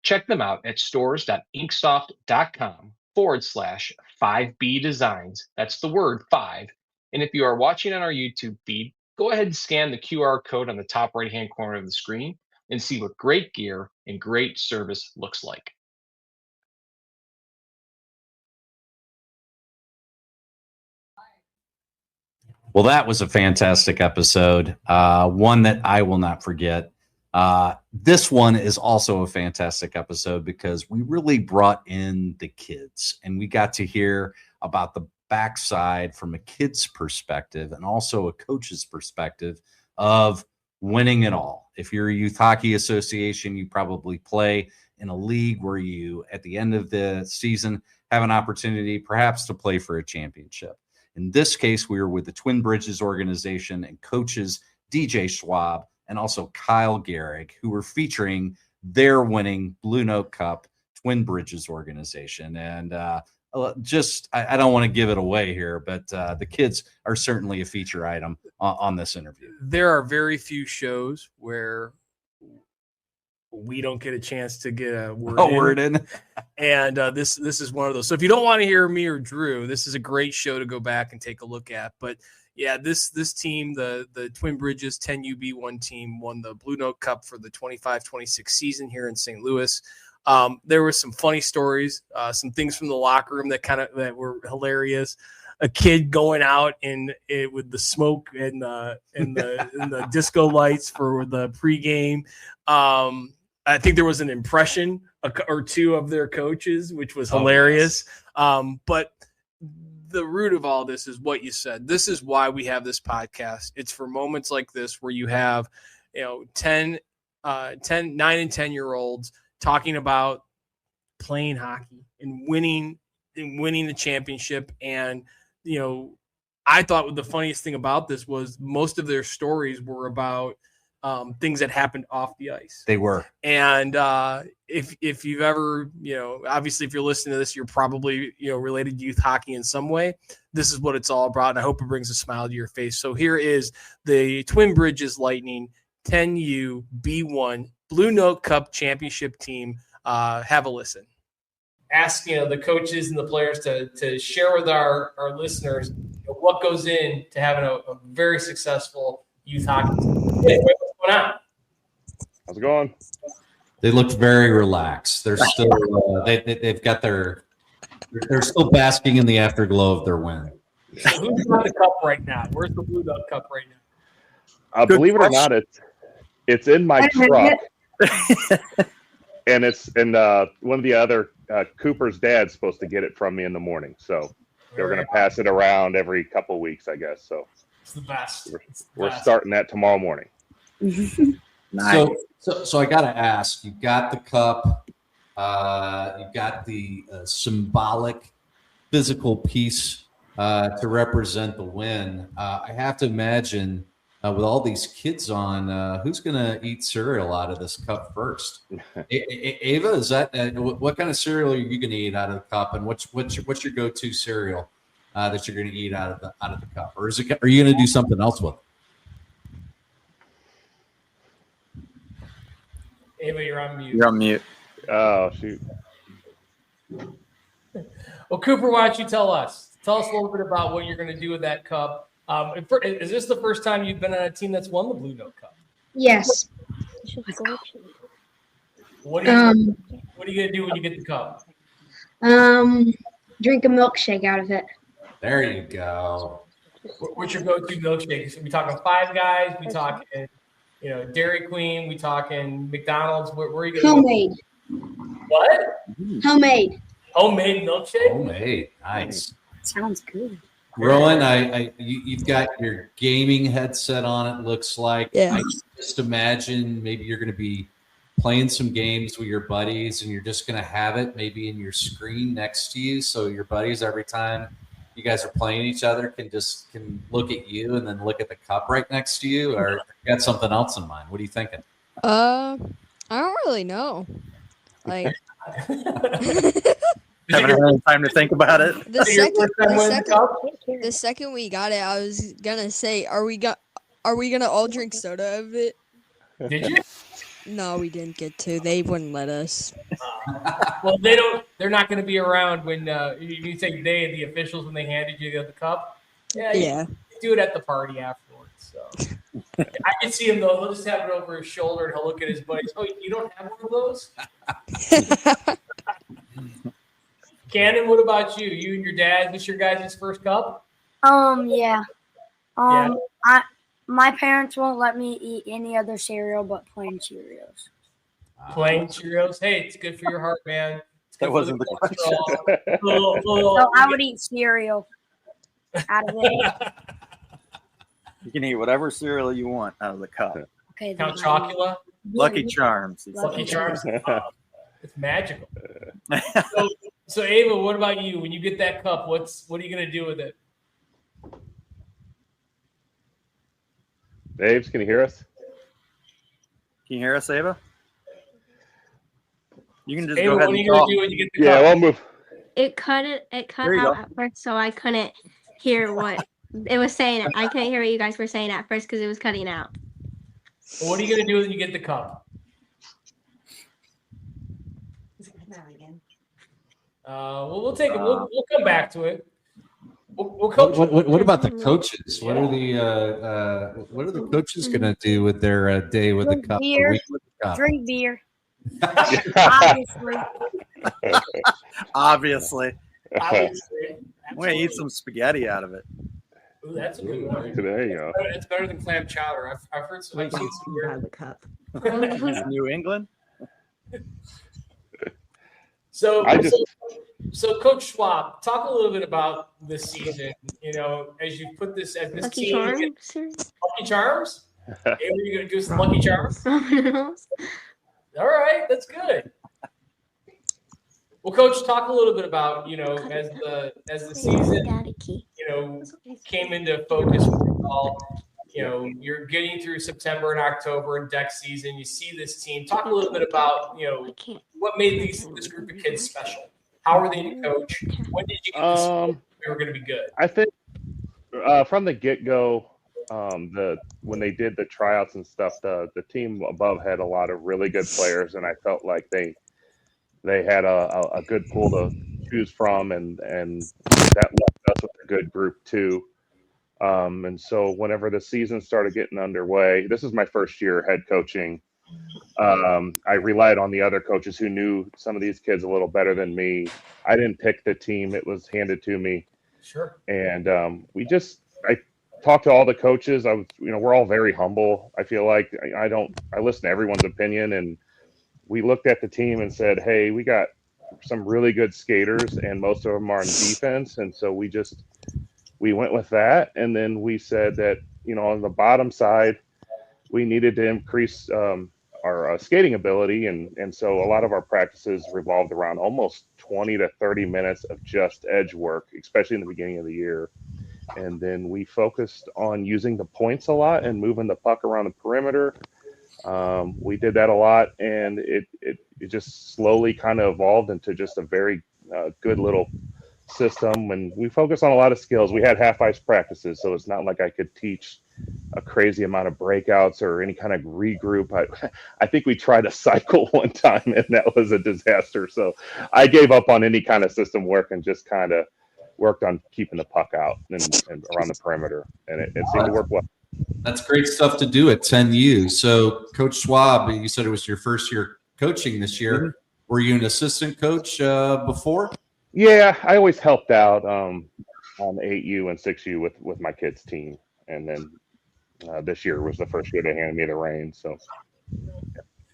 [SPEAKER 12] Check them out at stores.inksoft.com/5B Designs. That's the word 5. And if you are watching on our YouTube feed, go ahead and scan the QR code on the top right-hand corner of the screen and see what great gear and great service looks like.
[SPEAKER 2] Well, that was a fantastic episode, one that I will not forget. This one is also a fantastic episode because we really brought in the kids and we got to hear about the backside from a kid's perspective and also a coach's perspective of winning it all. If you're a youth hockey association, you probably play in a league where you, at the end of the season, have an opportunity perhaps to play for a championship. In this case, we were with the Twin Bridges organization and coaches DJ Schwab and also Kyle Gehrig, who were featuring their winning Blue Note Cup Twin Bridges organization. And I don't want to give it away here, but the kids are certainly a feature item on this interview.
[SPEAKER 3] There are very few shows where we don't get a chance to get a word in. And this is one of those. So if you don't want to hear me or Drew, this is a great show to go back and take a look at. But yeah, this team, the Twin Bridges 10UB1 team, won the Blue Note Cup for the 25-26 season here in St. Louis. There were some funny stories, some things from the locker room that were hilarious. A kid going out with the smoke and the disco lights for the pregame. I think there was an impression or two of their coaches, which was hilarious. But the root of all this is what you said. This is why we have this podcast. It's for moments like this where you have, 9 and 10-year-olds talking about playing hockey and winning the championship. And, I thought the funniest thing about this was most of their stories were about things that happened off the ice.
[SPEAKER 2] They were.
[SPEAKER 3] And if you've ever, obviously if you're listening to this, you're probably, related to youth hockey in some way. This is what it's all about. And I hope it brings a smile to your face. So here is the Twin Bridges Lightning 10U B1 Blue Note Cup championship team. Have a listen. Ask, the coaches and the players to share with our listeners what goes in to having a very successful youth hockey team. Hey, what's going on?
[SPEAKER 13] How's it going?
[SPEAKER 5] They looked very relaxed. They're still they've got they're still basking in the afterglow of their win.
[SPEAKER 3] So who's got the cup right now? Where's the Blue Note Cup right now?
[SPEAKER 13] Believe it or not, it's in my truck, and it's in one of the other Cooper's dad's supposed to get it from me in the morning, so they're going to pass it around every couple of weeks, I guess. So
[SPEAKER 3] it's the best.
[SPEAKER 13] We're starting that tomorrow morning.
[SPEAKER 5] Nice. So I got to ask, you've got the cup, you've got the symbolic physical piece to represent the win. I have to imagine with all these kids on, who's going to eat cereal out of this cup first? Ava, is that what kind of cereal are you going to eat out of the cup, and what's your go-to cereal that you're going to eat out of the cup, or are you going to do something else with it?
[SPEAKER 3] Ava, you're on mute.
[SPEAKER 14] You're on mute.
[SPEAKER 13] Oh, shoot.
[SPEAKER 3] Well, Cooper, why don't you tell us? Tell us a little bit about what you're going to do with that cup. Is this the first time you've been on a team that's won the Blue Note Cup?
[SPEAKER 15] Yes.
[SPEAKER 3] What are you going to do when you get the cup?
[SPEAKER 15] Drink a milkshake out of it.
[SPEAKER 5] There you go.
[SPEAKER 3] What's your go-to milkshake? So we talking Five Guys? We talking, Dairy Queen? We talking McDonald's? Where are you going to
[SPEAKER 15] Homemade.
[SPEAKER 3] What?
[SPEAKER 15] Homemade.
[SPEAKER 3] Homemade milkshake?
[SPEAKER 5] Homemade. Nice.
[SPEAKER 15] Sounds good.
[SPEAKER 5] Rowan, you've got your gaming headset on, it looks like.
[SPEAKER 15] Yeah.
[SPEAKER 5] I just imagine maybe you're going to be playing some games with your buddies, and you're just going to have it maybe in your screen next to you, so your buddies, every time you guys are playing each other, can look at you and then look at the cup right next to you, or you got something else in mind? What are you thinking?
[SPEAKER 16] I don't really know. Like,
[SPEAKER 14] haven't had any time to think about it.
[SPEAKER 16] the second we got it, I was gonna say, are we gonna all drink soda out of it?
[SPEAKER 3] Did you?
[SPEAKER 16] No, we didn't get to. They wouldn't let us.
[SPEAKER 3] Well, they're not going to be around when you say the officials, when they handed you the cup. Yeah. You do it at the party afterwards. So I can see him though. He'll just have it over his shoulder, and he'll look at his buddies. Oh, you don't have one of those? Cannon, what about you? You and your dad, this your guys' first cup?
[SPEAKER 15] Yeah. My parents won't let me eat any other cereal but plain Cheerios.
[SPEAKER 3] Plain Cheerios? Hey, it's good for your heart, man.
[SPEAKER 14] That wasn't the
[SPEAKER 15] question. So I would eat cereal out of it.
[SPEAKER 14] You can eat whatever cereal you want out of the cup.
[SPEAKER 15] Okay.
[SPEAKER 3] Count Chocula?
[SPEAKER 14] Lucky Charms.
[SPEAKER 3] Lucky Charms. It's magical. So Ava, what about you? When you get that cup, what are you going to do with it?
[SPEAKER 13] Aves, can you hear us?
[SPEAKER 14] Can you hear us, Ava? You can just
[SPEAKER 3] Ava,
[SPEAKER 14] go ahead
[SPEAKER 3] what are you
[SPEAKER 14] and
[SPEAKER 3] going
[SPEAKER 14] talk.
[SPEAKER 3] to do when you get the
[SPEAKER 13] Yeah,
[SPEAKER 3] cup?
[SPEAKER 13] we'll move.
[SPEAKER 17] It cut
[SPEAKER 14] There you
[SPEAKER 17] out
[SPEAKER 14] go.
[SPEAKER 17] at first, so I couldn't hear what it was saying. I couldn't hear what you guys were saying at first because it was cutting out.
[SPEAKER 3] Well, what are you going to do when you get the cup? We'll take it. We'll come back to it. We'll coach.
[SPEAKER 5] What about the coaches? What are the coaches going to do with their day with the cup?
[SPEAKER 15] Beer.
[SPEAKER 5] Week with the cup?
[SPEAKER 15] Drink beer. Obviously.
[SPEAKER 14] Obviously.
[SPEAKER 3] Obviously.
[SPEAKER 14] I'm going to eat some spaghetti out of it.
[SPEAKER 3] Ooh, that's a good one.
[SPEAKER 13] There you go.
[SPEAKER 3] It's better than clam chowder. I've heard some. I've seen some weird.
[SPEAKER 17] The cup.
[SPEAKER 14] New England?
[SPEAKER 3] So,
[SPEAKER 13] I just-
[SPEAKER 3] so Coach Schwab, talk a little bit about this season. As you put this as this
[SPEAKER 17] Lucky
[SPEAKER 3] team.
[SPEAKER 17] Charms?
[SPEAKER 3] Lucky Charms? Hey, what are you going to do? Some Lucky Charms? All right, that's good. Well, Coach, talk a little bit about as the season came into focus with you all. You're getting through September and October and deck season. You see this team. Talk a little bit about what made this group of kids special. How were they to coach? When did you get this? They were going to be good.
[SPEAKER 13] I think from the get-go, when they did the tryouts and stuff, the team above had a lot of really good players, and I felt like they had a good pool to choose from, and that left us with a good group too. And so whenever the season started getting underway, this is my first year head coaching. I relied on the other coaches who knew some of these kids a little better than me. I didn't pick the team; it was handed to me.
[SPEAKER 3] Sure.
[SPEAKER 13] And I talked to all the coaches. We're all very humble. I feel like I listen to everyone's opinion, and we looked at the team and said, hey, we got some really good skaters, and most of them are in defense. And so we went with that. And then we said that, on the bottom side, we needed to increase skating ability, and so a lot of our practices revolved around almost 20 to 30 minutes of just edge work, especially in the beginning of the year. And then we focused on using the points a lot and moving the puck around the perimeter. We did that a lot, and it just slowly kind of evolved into just a very good little system. And we focused on a lot of skills. We had half ice practices, so it's not like I could teach a crazy amount of breakouts or any kind of regroup. I think we tried a cycle one time, and that was a disaster. So I gave up on any kind of system work and just kind of worked on keeping the puck out and around the perimeter, and it seemed to work well.
[SPEAKER 5] That's great stuff to do at 10U. So, Coach Schwab, you said it was your first year coaching this year.
[SPEAKER 13] Mm-hmm.
[SPEAKER 5] Were you an assistant coach before?
[SPEAKER 13] Yeah, I always helped out on 8U and 6U with my kids' team, and then this year was the first year they handed me the reins.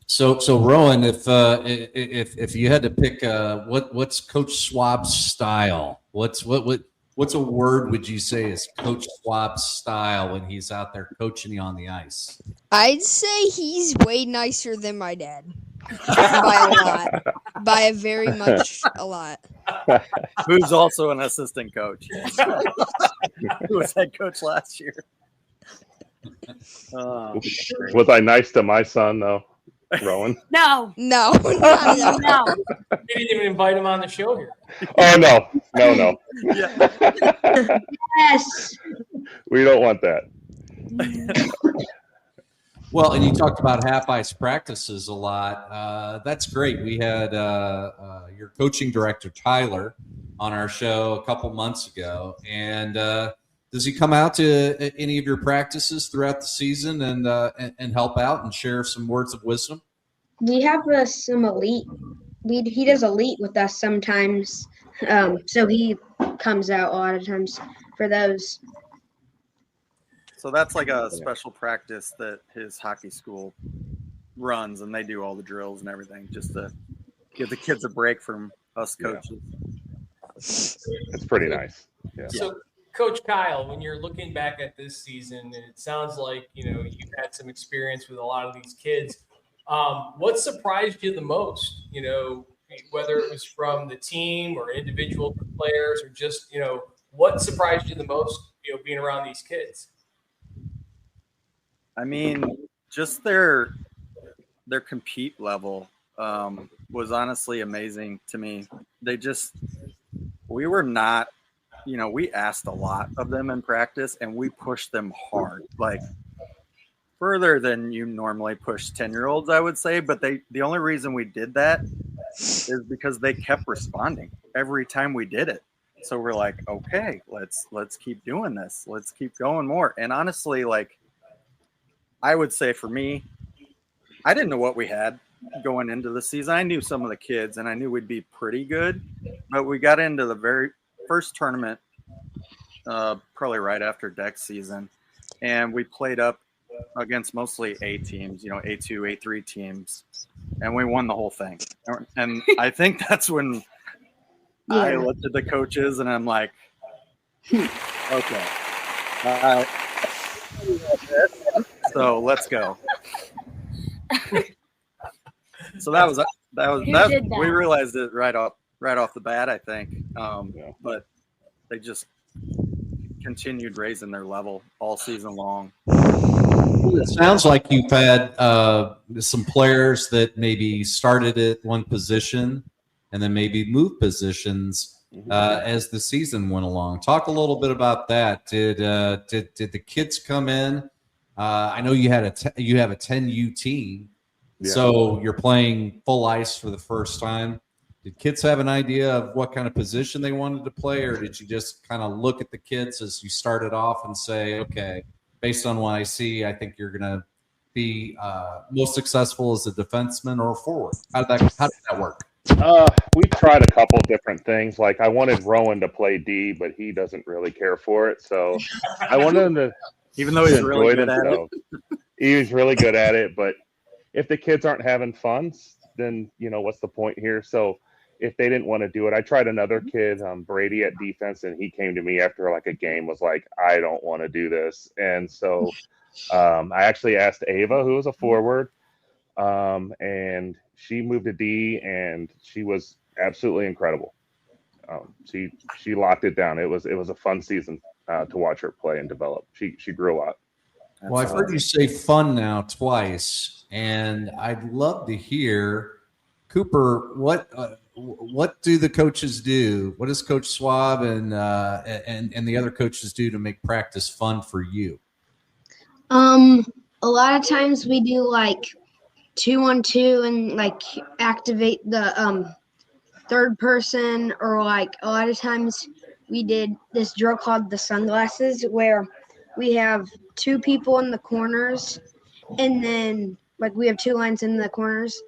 [SPEAKER 5] So Rowan, if you had to pick, what's Coach Schwab's style? What's a word would you say is Coach Schwab's style when he's out there coaching you on the ice?
[SPEAKER 16] I'd say he's way nicer than my dad. By a lot. By a very much a lot.
[SPEAKER 14] Who's also an assistant coach. Who was head coach last year.
[SPEAKER 13] Was I nice to my son, though, Rowan?
[SPEAKER 15] No.
[SPEAKER 16] No.
[SPEAKER 15] No.
[SPEAKER 3] They didn't even invite him on the show here.
[SPEAKER 13] Oh, no.
[SPEAKER 15] Yes.
[SPEAKER 13] We don't want that.
[SPEAKER 5] Well, and you talked about half ice practices a lot. That's great. We had your coaching director, Tyler, on our show a couple months ago. And does he come out to any of your practices throughout the season and help out and share some words of wisdom?
[SPEAKER 18] We have some elite. He does elite with us sometimes. So he comes out a lot of times for those.
[SPEAKER 14] So that's like a special practice that his hockey school runs, and they do all the drills and everything just to give the kids a break from us coaches.
[SPEAKER 13] It's pretty nice. Yeah.
[SPEAKER 3] So, Coach Kyle, when you're looking back at this season, and it sounds like you've had some experience with a lot of these kids, what surprised you the most? Whether it was from the team or individual players, or just what surprised you the most? Being around these kids.
[SPEAKER 14] I mean, just their compete level was honestly amazing to me. We were not, we asked a lot of them in practice, and we pushed them hard, like further than you normally push 10-year-olds, I would say. But the only reason we did that is because they kept responding every time we did it. So we're like, okay, let's keep doing this. Let's keep going more. And honestly, like, I would say for me, I didn't know what we had going into the season. I knew some of the kids, and I knew we'd be pretty good. But we got into the very first tournament, probably right after deck season, and we played up against mostly A teams, A2, A3 teams, and we won the whole thing. And I think that's when I looked at the coaches, and I'm like, okay. So let's go. So that was we realized it right off the bat, I think. But they just continued raising their level all season long.
[SPEAKER 5] It sounds like you've had some players that maybe started at one position and then maybe moved positions as the season went along. Talk a little bit about that. Did the kids come in? I know you have a 10U team, so you're playing full ice for the first time. Did kids have an idea of what kind of position they wanted to play, or did you just kind of look at the kids as you started off and say, okay, based on what I see, I think you're going to be most successful as a defenseman or a forward? How did that work?
[SPEAKER 13] We tried a couple different things. Like, I wanted Rowan to play D, but he doesn't really care for it. So I wanted him to,
[SPEAKER 14] even though he's really good at it.
[SPEAKER 13] He was really good at it. But if the kids aren't having fun, then what's the point here? So if they didn't want to do it, I tried another kid, Brady, at defense, and he came to me after like a game, was like, I don't want to do this. And so I actually asked Ava, who was a forward, and she moved to D, and she was absolutely incredible. She locked it down. It was a fun season to watch her play and develop. She grew a lot.
[SPEAKER 5] Well, I've heard you say fun now twice, and I'd love to hear, Cooper, what do the coaches do? What does Coach Swab and the other coaches do to make practice fun for you?
[SPEAKER 18] A lot of times we do like 2-on-2 and like activate the third person, or like a lot of times we did this drill called the sunglasses, where we have 2 people in the corners, and then like we have 2 lines in the corners,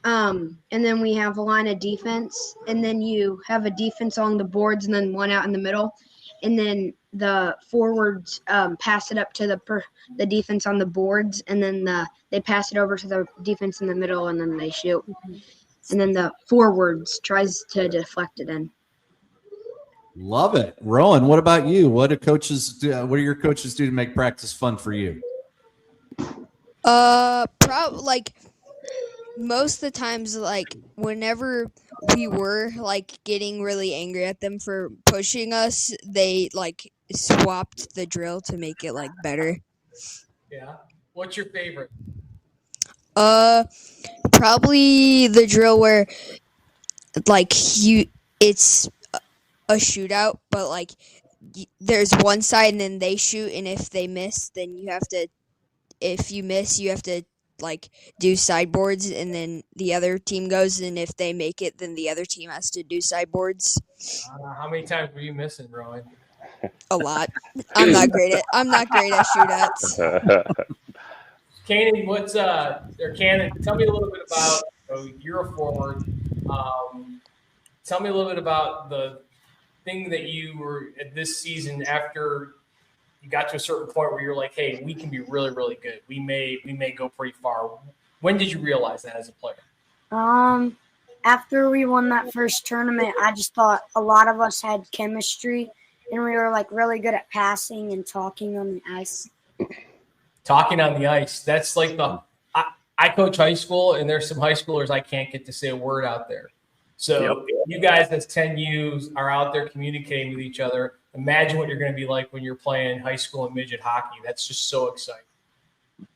[SPEAKER 18] and then we have a line of defense, and then you have a defense along the boards and then one out in the middle, and then the forwards pass it up to the defense on the boards, and then they pass it over to the defense in the middle, and then they shoot, and then the forwards tries to deflect it in.
[SPEAKER 5] Love it. Rowan, what about you? What do coaches do? What do your coaches do to make practice fun for you?
[SPEAKER 16] Like most of the times, like whenever we were like getting really angry at them for pushing us, they like swapped the drill to make it like better.
[SPEAKER 3] Yeah. What's your favorite?
[SPEAKER 16] Probably the drill where like it's a shootout, but like there's one side and then they shoot, and if they miss, then if you miss, you have to like do sideboards, and then the other team goes, and if they make it, then the other team has to do sideboards.
[SPEAKER 3] How many times were you missing, Rowan?
[SPEAKER 16] A lot. I'm not great at shootouts.
[SPEAKER 3] Kanan, Cannon, tell me a little bit about, you're a forward. Tell me a little bit about the thing that you were at this season after you got to a certain point where you're like, hey, we can be really, really good. We may go pretty far. When did you realize that as a player?
[SPEAKER 15] After we won that first tournament, I just thought a lot of us had chemistry, and we were like really good at passing and talking on the ice.
[SPEAKER 3] Talking on the ice. That's like I coach high school, and there's some high schoolers I can't get to say a word out there. So you guys as 10Us are out there communicating with each other. Imagine what you're going to be like when you're playing high school and midget hockey. That's just so exciting.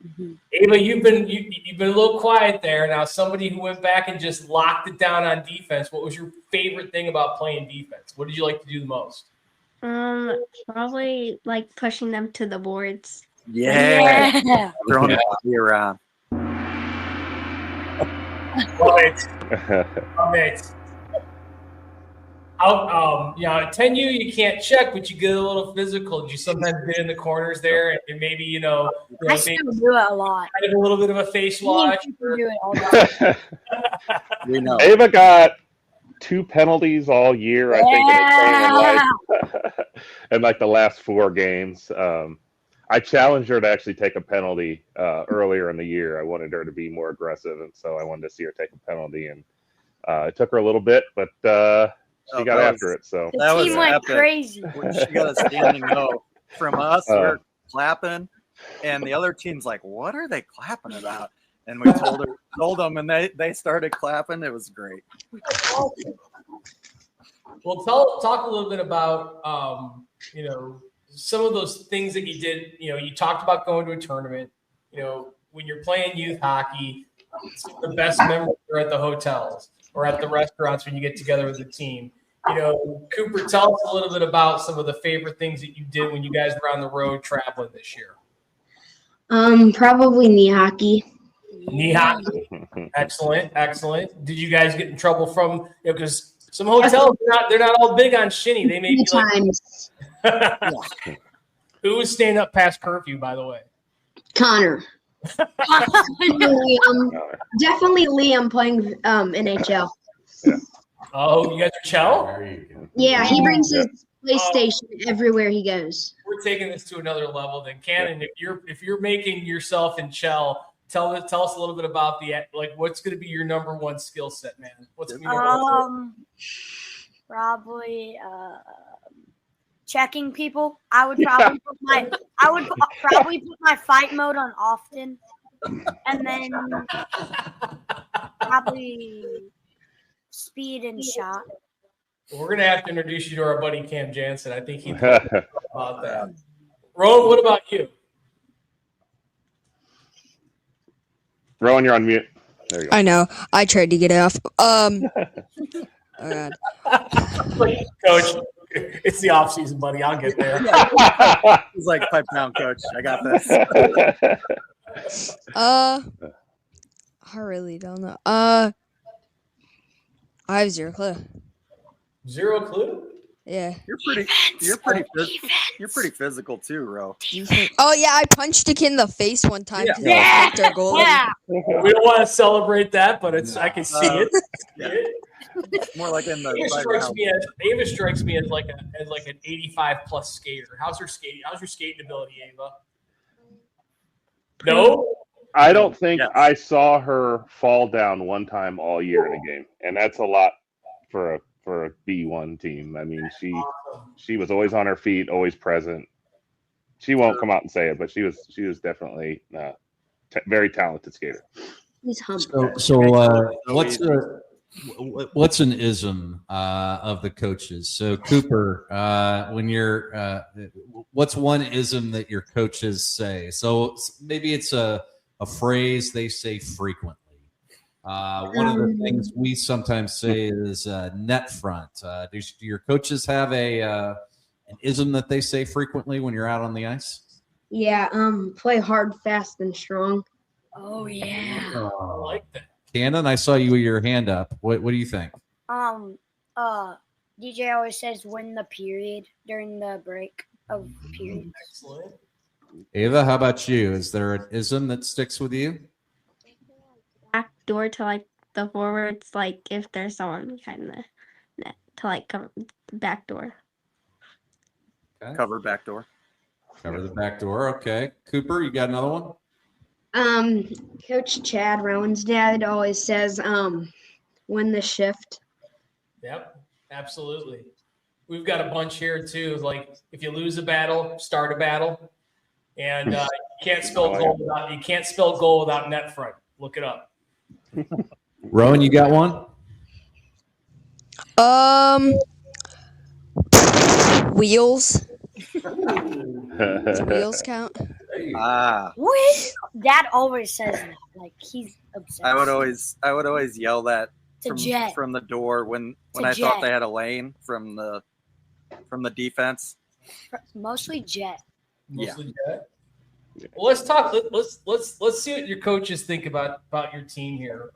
[SPEAKER 3] Mm-hmm. Ava, you've been a little quiet there. Now, somebody who went back and just locked it down on defense, what was your favorite thing about playing defense? What did you like to do the most?
[SPEAKER 17] Probably like pushing them to the boards.
[SPEAKER 14] Yeah. Throwing the body around.
[SPEAKER 3] Love it. At 10U you can't check, but you get a little physical. Did you sometimes get in the corners there and maybe
[SPEAKER 15] I still do it a lot.
[SPEAKER 3] Kind of a little bit of a face wash?
[SPEAKER 15] Do it all the time.
[SPEAKER 14] We know.
[SPEAKER 13] Ava got 2 penalties all year, I think, in like the last 4 games. I challenged her to actually take a penalty earlier in the year. I wanted her to be more aggressive, and so I wanted to see her take a penalty, and it took her a little bit, but she got after it. So
[SPEAKER 15] the team went crazy.
[SPEAKER 14] When she got a standing O from us, we're clapping, and the other team's like, "What are they clapping about?" And we told them, and they started clapping. It was great.
[SPEAKER 3] Well, talk a little bit about some of those things that you did. You talked about going to a tournament. When you're playing youth hockey, the best memories are at the hotels or at the restaurants when you get together with the team. Cooper, tell us a little bit about some of the favorite things that you did when you guys were on the road traveling this year.
[SPEAKER 18] Probably knee hockey.
[SPEAKER 3] Knee hockey. Excellent. Did you guys get in trouble from, because some hotels, they're not all big on shinny. They may be
[SPEAKER 18] times.
[SPEAKER 3] Who was staying up past curfew, by the way?
[SPEAKER 18] Connor. Definitely Liam playing NHL.
[SPEAKER 13] Yeah.
[SPEAKER 3] Oh, you guys are Chell?
[SPEAKER 18] Yeah, he brings his PlayStation everywhere he goes.
[SPEAKER 3] We're taking this to another level. Then, Cannon, if you're making yourself in Chell, tell us a little bit about what's going to be your number one skill set, man. What's going to be your
[SPEAKER 15] probably checking people. I would probably put my fight mode on often. and then probably speed and shot.
[SPEAKER 3] We're gonna have to introduce you to our buddy Cam Jansen. I think he'd talk about that. Rowan, what about you?
[SPEAKER 13] Rowan, you're on mute. There you go.
[SPEAKER 16] I know. I tried to get it off. Oh God.
[SPEAKER 3] Coach, it's the off season, buddy. I'll get there.
[SPEAKER 14] He's like, pipe down, coach. I got this.
[SPEAKER 16] I really don't know. I have zero clue.
[SPEAKER 3] Zero clue?
[SPEAKER 16] Yeah.
[SPEAKER 14] You're pretty physical too, Ro.
[SPEAKER 16] Oh yeah, I punched a kid in the face one time.
[SPEAKER 14] Yeah.
[SPEAKER 16] After a goal.
[SPEAKER 15] Yeah.
[SPEAKER 3] We don't want to celebrate that, but I can see it.
[SPEAKER 14] More like in the
[SPEAKER 3] Ava strikes me as like an 85+ skater. How's your skating ability, Ava? No.
[SPEAKER 13] I don't think I saw her fall down one time all year in a game, and that's a lot for a B1 team. I mean, she was always on her feet, always present. She won't come out and say it, but she was definitely very talented skater.
[SPEAKER 18] He's humble.
[SPEAKER 5] So what's an ism of the coaches? So Cooper, when you're what's one ism that your coaches say? So maybe it's a phrase they say frequently. One of the things we sometimes say is net front. Do your coaches have an ism that they say frequently when you're out on the ice?
[SPEAKER 18] Yeah, play hard, fast, and strong.
[SPEAKER 15] Oh yeah.
[SPEAKER 3] I like that.
[SPEAKER 5] Cannon, I saw you with your hand up. What do you think?
[SPEAKER 15] DJ always says win the period during the break of periods.
[SPEAKER 3] Excellent.
[SPEAKER 5] Ava, how about you? Is there an ism that sticks with you?
[SPEAKER 17] Back door to like the forwards, like if there's someone behind the net to like cover the back door.
[SPEAKER 5] Okay.
[SPEAKER 14] Cover back door.
[SPEAKER 5] Cover the back door. Okay. Cooper, you got another one?
[SPEAKER 18] Coach Chad Rowan's dad always says, win the shift.
[SPEAKER 3] Yep, absolutely. We've got a bunch here too. Like if you lose a battle, start a battle, and you can't spell goal without net front. Look it up.
[SPEAKER 5] Rowan, you got one?
[SPEAKER 16] Wheels. Does wheels count?
[SPEAKER 15] What? Dad always says that. Like he's obsessed.
[SPEAKER 14] I would always yell that from the door when I thought they had a lane from the defense.
[SPEAKER 15] Mostly Jet.
[SPEAKER 3] Mostly Jet. Well, let's talk. Let's see what your coaches think about your team here.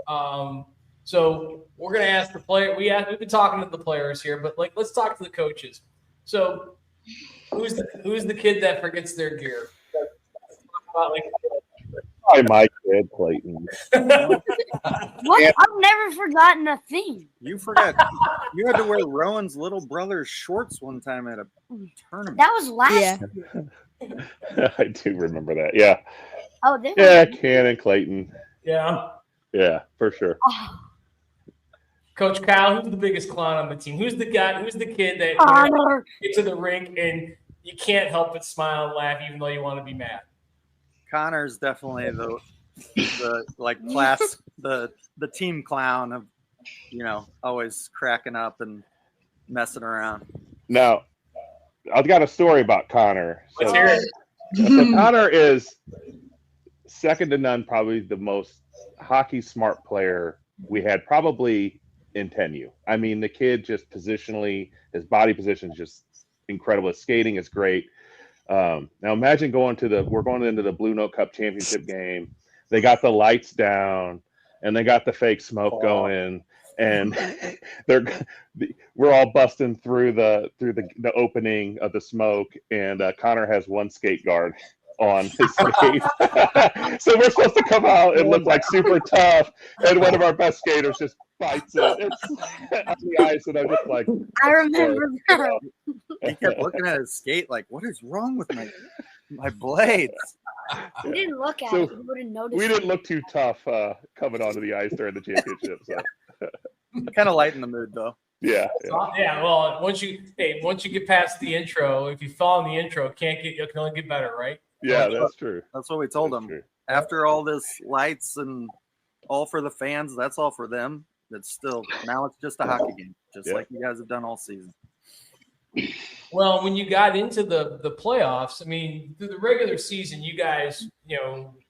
[SPEAKER 3] So we're gonna ask the player. We've been talking to the players here, but let's talk to the coaches. So who's the kid that forgets their gear?
[SPEAKER 13] Probably my kid, Clayton.
[SPEAKER 15] What? I've never forgotten a thing.
[SPEAKER 14] You forgot. You had to wear Rowan's little brother's shorts one time at a tournament.
[SPEAKER 15] That was last year.
[SPEAKER 13] I do remember that. Yeah.
[SPEAKER 15] Oh, this
[SPEAKER 13] Cannon, Clayton.
[SPEAKER 3] Yeah.
[SPEAKER 13] Yeah, for sure.
[SPEAKER 15] Oh.
[SPEAKER 3] Coach Kyle, who's the biggest clown on the team? Who's the kid that gets to the rink and you can't help but smile and laugh even though you want to be mad?
[SPEAKER 14] Connor's definitely the class the team clown of always cracking up and messing around.
[SPEAKER 13] Now, I've got a story about Connor.
[SPEAKER 3] Let's hear it.
[SPEAKER 13] So Connor is second to none, probably the most hockey smart player we had probably in 10U. I mean, the kid just positionally, his body position is just incredible. His skating is great. Now imagine we're going into the Blue Note Cup championship game. They got the lights down and they got the fake smoke going, and we're all busting through the opening of the smoke, and Connor has one skate guard on his skate. So we're supposed to come out and look like super tough, and one of our best skaters just bites it. It's on the ice, and I'm just like,
[SPEAKER 15] I remember that.
[SPEAKER 14] He kept looking at his skate like, what is wrong with my blades?
[SPEAKER 15] We didn't look at it. We wouldn't notice.
[SPEAKER 13] We didn't look too tough coming onto the ice during the championship. So.
[SPEAKER 14] Kind of lighten the mood, though.
[SPEAKER 13] Yeah.
[SPEAKER 3] Well, once you get past the intro, if you fall in the intro, you can only get better, right?
[SPEAKER 13] Yeah, that's true.
[SPEAKER 14] That's what we told him. after all this lights and all for the fans, that's all for them. It's still, now it's just a hockey game, just like you guys have done all season.
[SPEAKER 3] Well, when you got into the playoffs, I mean, through the regular season, you guys,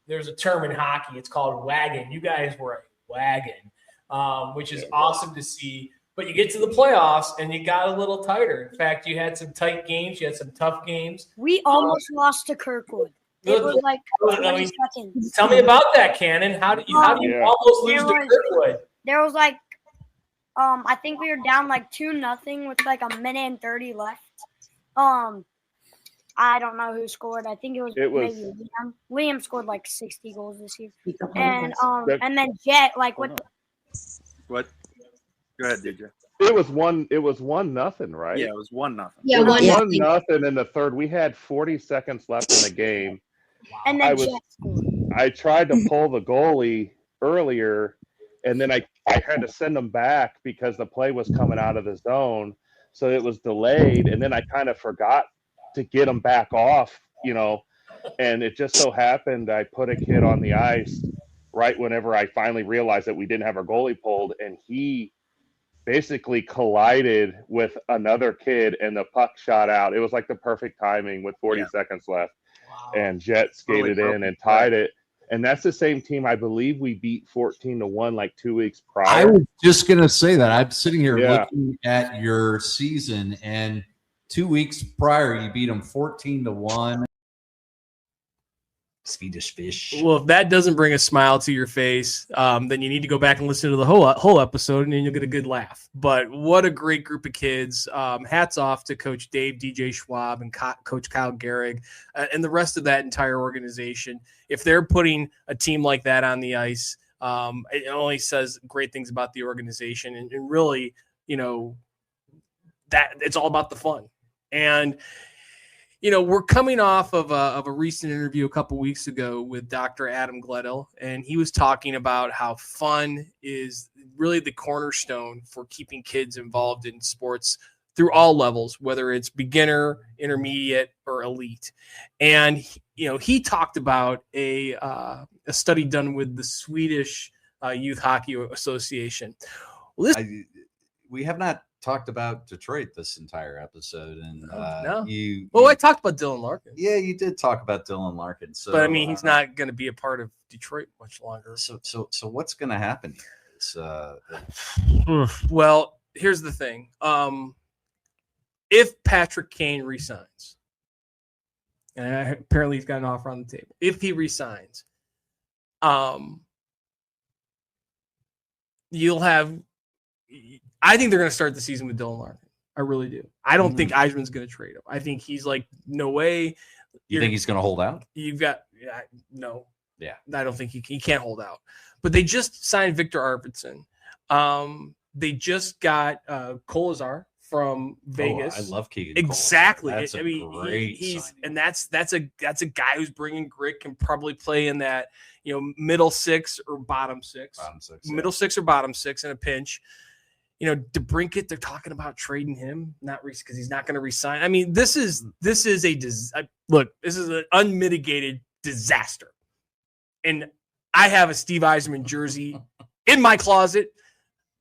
[SPEAKER 3] there's a term in hockey. It's called wagon. You guys were a wagon, which is awesome to see. But you get to the playoffs, and you got a little tighter. In fact, you had some tight games. You had some tough games.
[SPEAKER 15] We almost lost to Kirkwood. It was like 20 seconds.
[SPEAKER 3] Tell me about that, Cannon. How do you almost lose to Kirkwood?
[SPEAKER 15] There was like, I think we were down like 2-0 with like 1:30 left. I don't know who scored. I think it was maybe Liam. Liam scored like 60 goals this year. And then Jet, like what?
[SPEAKER 14] What? Go ahead, DJ.
[SPEAKER 13] It was 1-0, right?
[SPEAKER 14] Yeah, it was 1-0.
[SPEAKER 18] Yeah,
[SPEAKER 13] 1-0 in the third. We had 40 seconds left in the game.
[SPEAKER 15] And then Jet scored.
[SPEAKER 13] I tried to pull the goalie earlier, and then I had to send him back because the play was coming out of the zone, so it was delayed. And then I kind of forgot to get him back off, and it just so happened I put a kid on the ice right whenever I finally realized that we didn't have our goalie pulled, and he basically collided with another kid, and the puck shot out. It was like the perfect timing with 40 seconds left. Wow. And Jet skated in and tied it. And that's the same team I believe we beat 14-1 like 2 weeks prior.
[SPEAKER 5] I was just going to say that. I'm sitting here looking at your season, and 2 weeks prior, you beat them 14-1. Swedish fish.
[SPEAKER 3] Well, if that doesn't bring a smile to your face, then you need to go back and listen to the whole episode, and then you'll get a good laugh. But what a great group of kids. Hats off to Coach Dave, DJ Schwab, and Coach Kyle Gehrig, and the rest of that entire organization. If they're putting a team like that on the ice, it only says great things about the organization. And really, that it's all about the fun. And we're coming off of a recent interview a couple weeks ago with Dr. Adam Gledel, and he was talking about how fun is really the cornerstone for keeping kids involved in sports through all levels, whether it's beginner, intermediate, or elite. And he talked about a study done with the Swedish Youth Hockey Association. Well,
[SPEAKER 2] we have not talked about Detroit this entire episode, and
[SPEAKER 3] I talked about Dylan Larkin.
[SPEAKER 2] Yeah, you did talk about Dylan Larkin. So,
[SPEAKER 3] but I mean, he's not going to be a part of Detroit much longer.
[SPEAKER 2] So what's going to happen
[SPEAKER 3] here? Well, here's the thing: if Patrick Kane resigns, and apparently he's got an offer on the table, if he resigns, you'll have. I think they're going to start the season with Dylan Larkin. I really do. I don't think Eisman's going to trade him. I think he's like, no way.
[SPEAKER 2] You think he's going to hold out?
[SPEAKER 3] You've got no.
[SPEAKER 2] Yeah,
[SPEAKER 3] I don't think he can't hold out. But they just signed Victor Arvidsson. They just got Kolazar from Vegas.
[SPEAKER 2] I love Keegan.
[SPEAKER 3] Exactly.
[SPEAKER 2] That's a great
[SPEAKER 3] he's
[SPEAKER 2] signing.
[SPEAKER 3] And that's a guy who's bringing grit, can probably play in that middle six or bottom six. Middle six or bottom six in a pinch. DeBrincat, they're talking about trading him, not because he's not going to resign. I mean, this is this is an unmitigated disaster. And I have a Steve Yzerman jersey in my closet.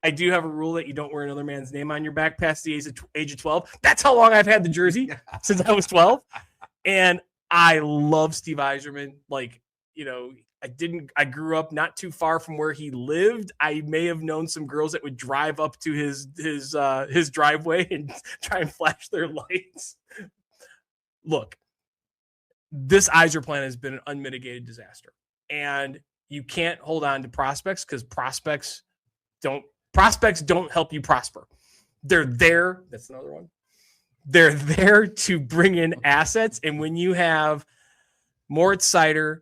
[SPEAKER 3] I do have a rule that you don't wear another man's name on your back past the age of 12. That's how long I've had the jersey, since I was 12. And I love Steve Yzerman. I grew up not too far from where he lived. I may have known some girls that would drive up to his driveway and try and flash their lights. Look, this Yzer plan has been an unmitigated disaster, and you can't hold on to prospects because prospects don't help you prosper. They're there. That's another one. They're there to bring in assets, and when you have Moritz Seider,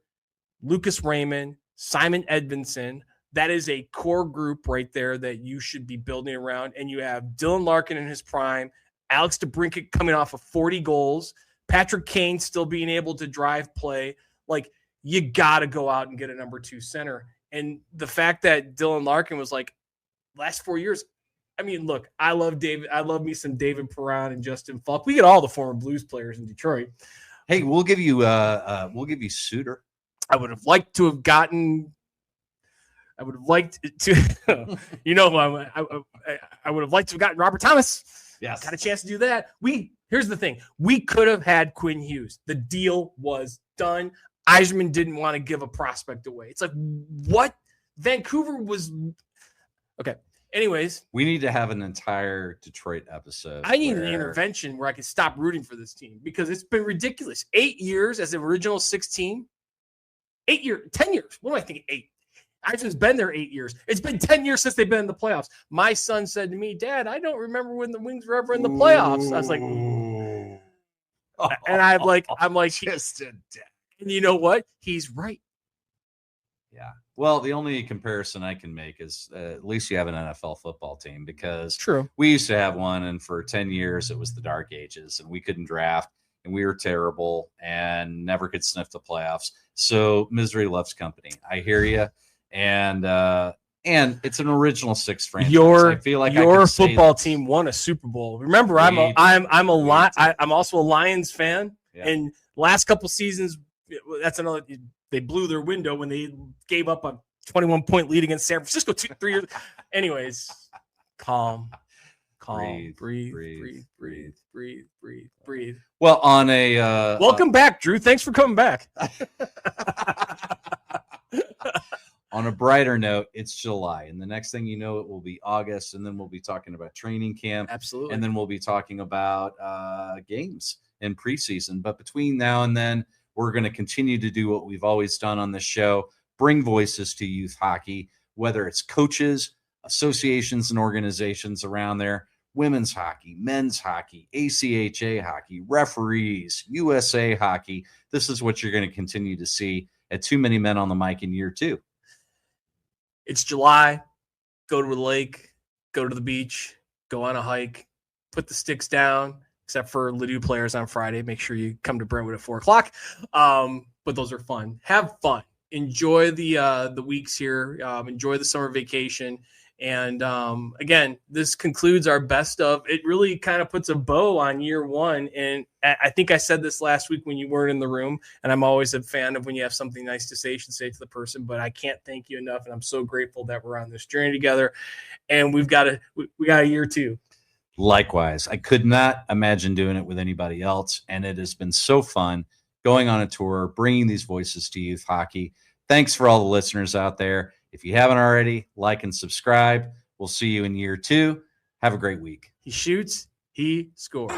[SPEAKER 3] Lucas Raymond, Simon Edvinsson, that is a core group right there that you should be building around. And you have Dylan Larkin in his prime, Alex DeBrincat coming off of 40 goals, Patrick Kane still being able to drive play. Like, you got to go out and get a number 2 center. And the fact that Dylan Larkin was like, last 4 years, I mean, look, I love David. I love me some David Perron and Justin Falk. We get all the former Blues players in Detroit.
[SPEAKER 2] Hey, we'll give you Suter.
[SPEAKER 3] I would have liked to have gotten. I would have liked to, you know, I would have liked to have gotten Robert Thomas.
[SPEAKER 2] Yes,
[SPEAKER 3] got a chance to do that. Here's the thing: we could have had Quinn Hughes. The deal was done. Yzerman didn't want to give a prospect away. It's like, what? Vancouver was okay. Anyways,
[SPEAKER 2] we need to have an entire Detroit episode.
[SPEAKER 3] I need an intervention where I can stop rooting for this team because it's been ridiculous. 8 years as an original 16. 8 years, 10 years. What am I thinking? 8. Yzerman's been there 8 years. It's been 10 years since they've been in the playoffs. My son said to me, Dad, I don't remember when the Wings were ever in the playoffs. I was like, and I'm like,
[SPEAKER 2] just a
[SPEAKER 3] and you know what? He's right.
[SPEAKER 2] Yeah. Well, the only comparison I can make is at least you have an NFL football team because
[SPEAKER 3] true.
[SPEAKER 2] We used to have one, and for 10 years it was the dark ages, and we couldn't draft, and we were terrible and never could sniff the playoffs. So misery loves company. I hear you. And it's an original 6 franchise. I feel like
[SPEAKER 3] your football team won a Super Bowl. Remember, I'm also a Lions fan, and last couple seasons, that's another. They blew their window when they gave up a 21-point lead against San Francisco 3 years. Anyways, calm, breathe.
[SPEAKER 2] Well, on a
[SPEAKER 3] welcome back, Drew. Thanks for coming back.
[SPEAKER 2] On a brighter note, it's July, and the next thing you know, it will be August, and then we'll be talking about training camp.
[SPEAKER 3] Absolutely.
[SPEAKER 2] And then we'll be talking about games in preseason. But between now and then, we're going to continue to do what we've always done on this show, bring voices to youth hockey, whether it's coaches, associations and organizations around there, women's hockey, men's hockey, ACHA hockey, referees, USA hockey. This is what you're going to continue to see at Too Many Men on the Mic in year 2.
[SPEAKER 3] It's July. Go to the lake, go to the beach, go on a hike, put the sticks down, except for Ladue players on Friday. Make sure you come to Brentwood at 4:00. But those are fun. Have fun. Enjoy the weeks here. Enjoy the summer vacation. And again, this concludes our best of. It really kind of puts a bow on year 1. And I think I said this last week when you weren't in the room. And I'm always a fan of when you have something nice to say, you should say it to the person. But I can't thank you enough. And I'm so grateful that we're on this journey together. And we got a year 2.
[SPEAKER 2] Likewise, I could not imagine doing it with anybody else. And it has been so fun going on a tour, bringing these voices to youth hockey. Thanks for all the listeners out there. If you haven't already, like and subscribe. We'll see you in year 2. Have a great week.
[SPEAKER 3] He shoots, he scores.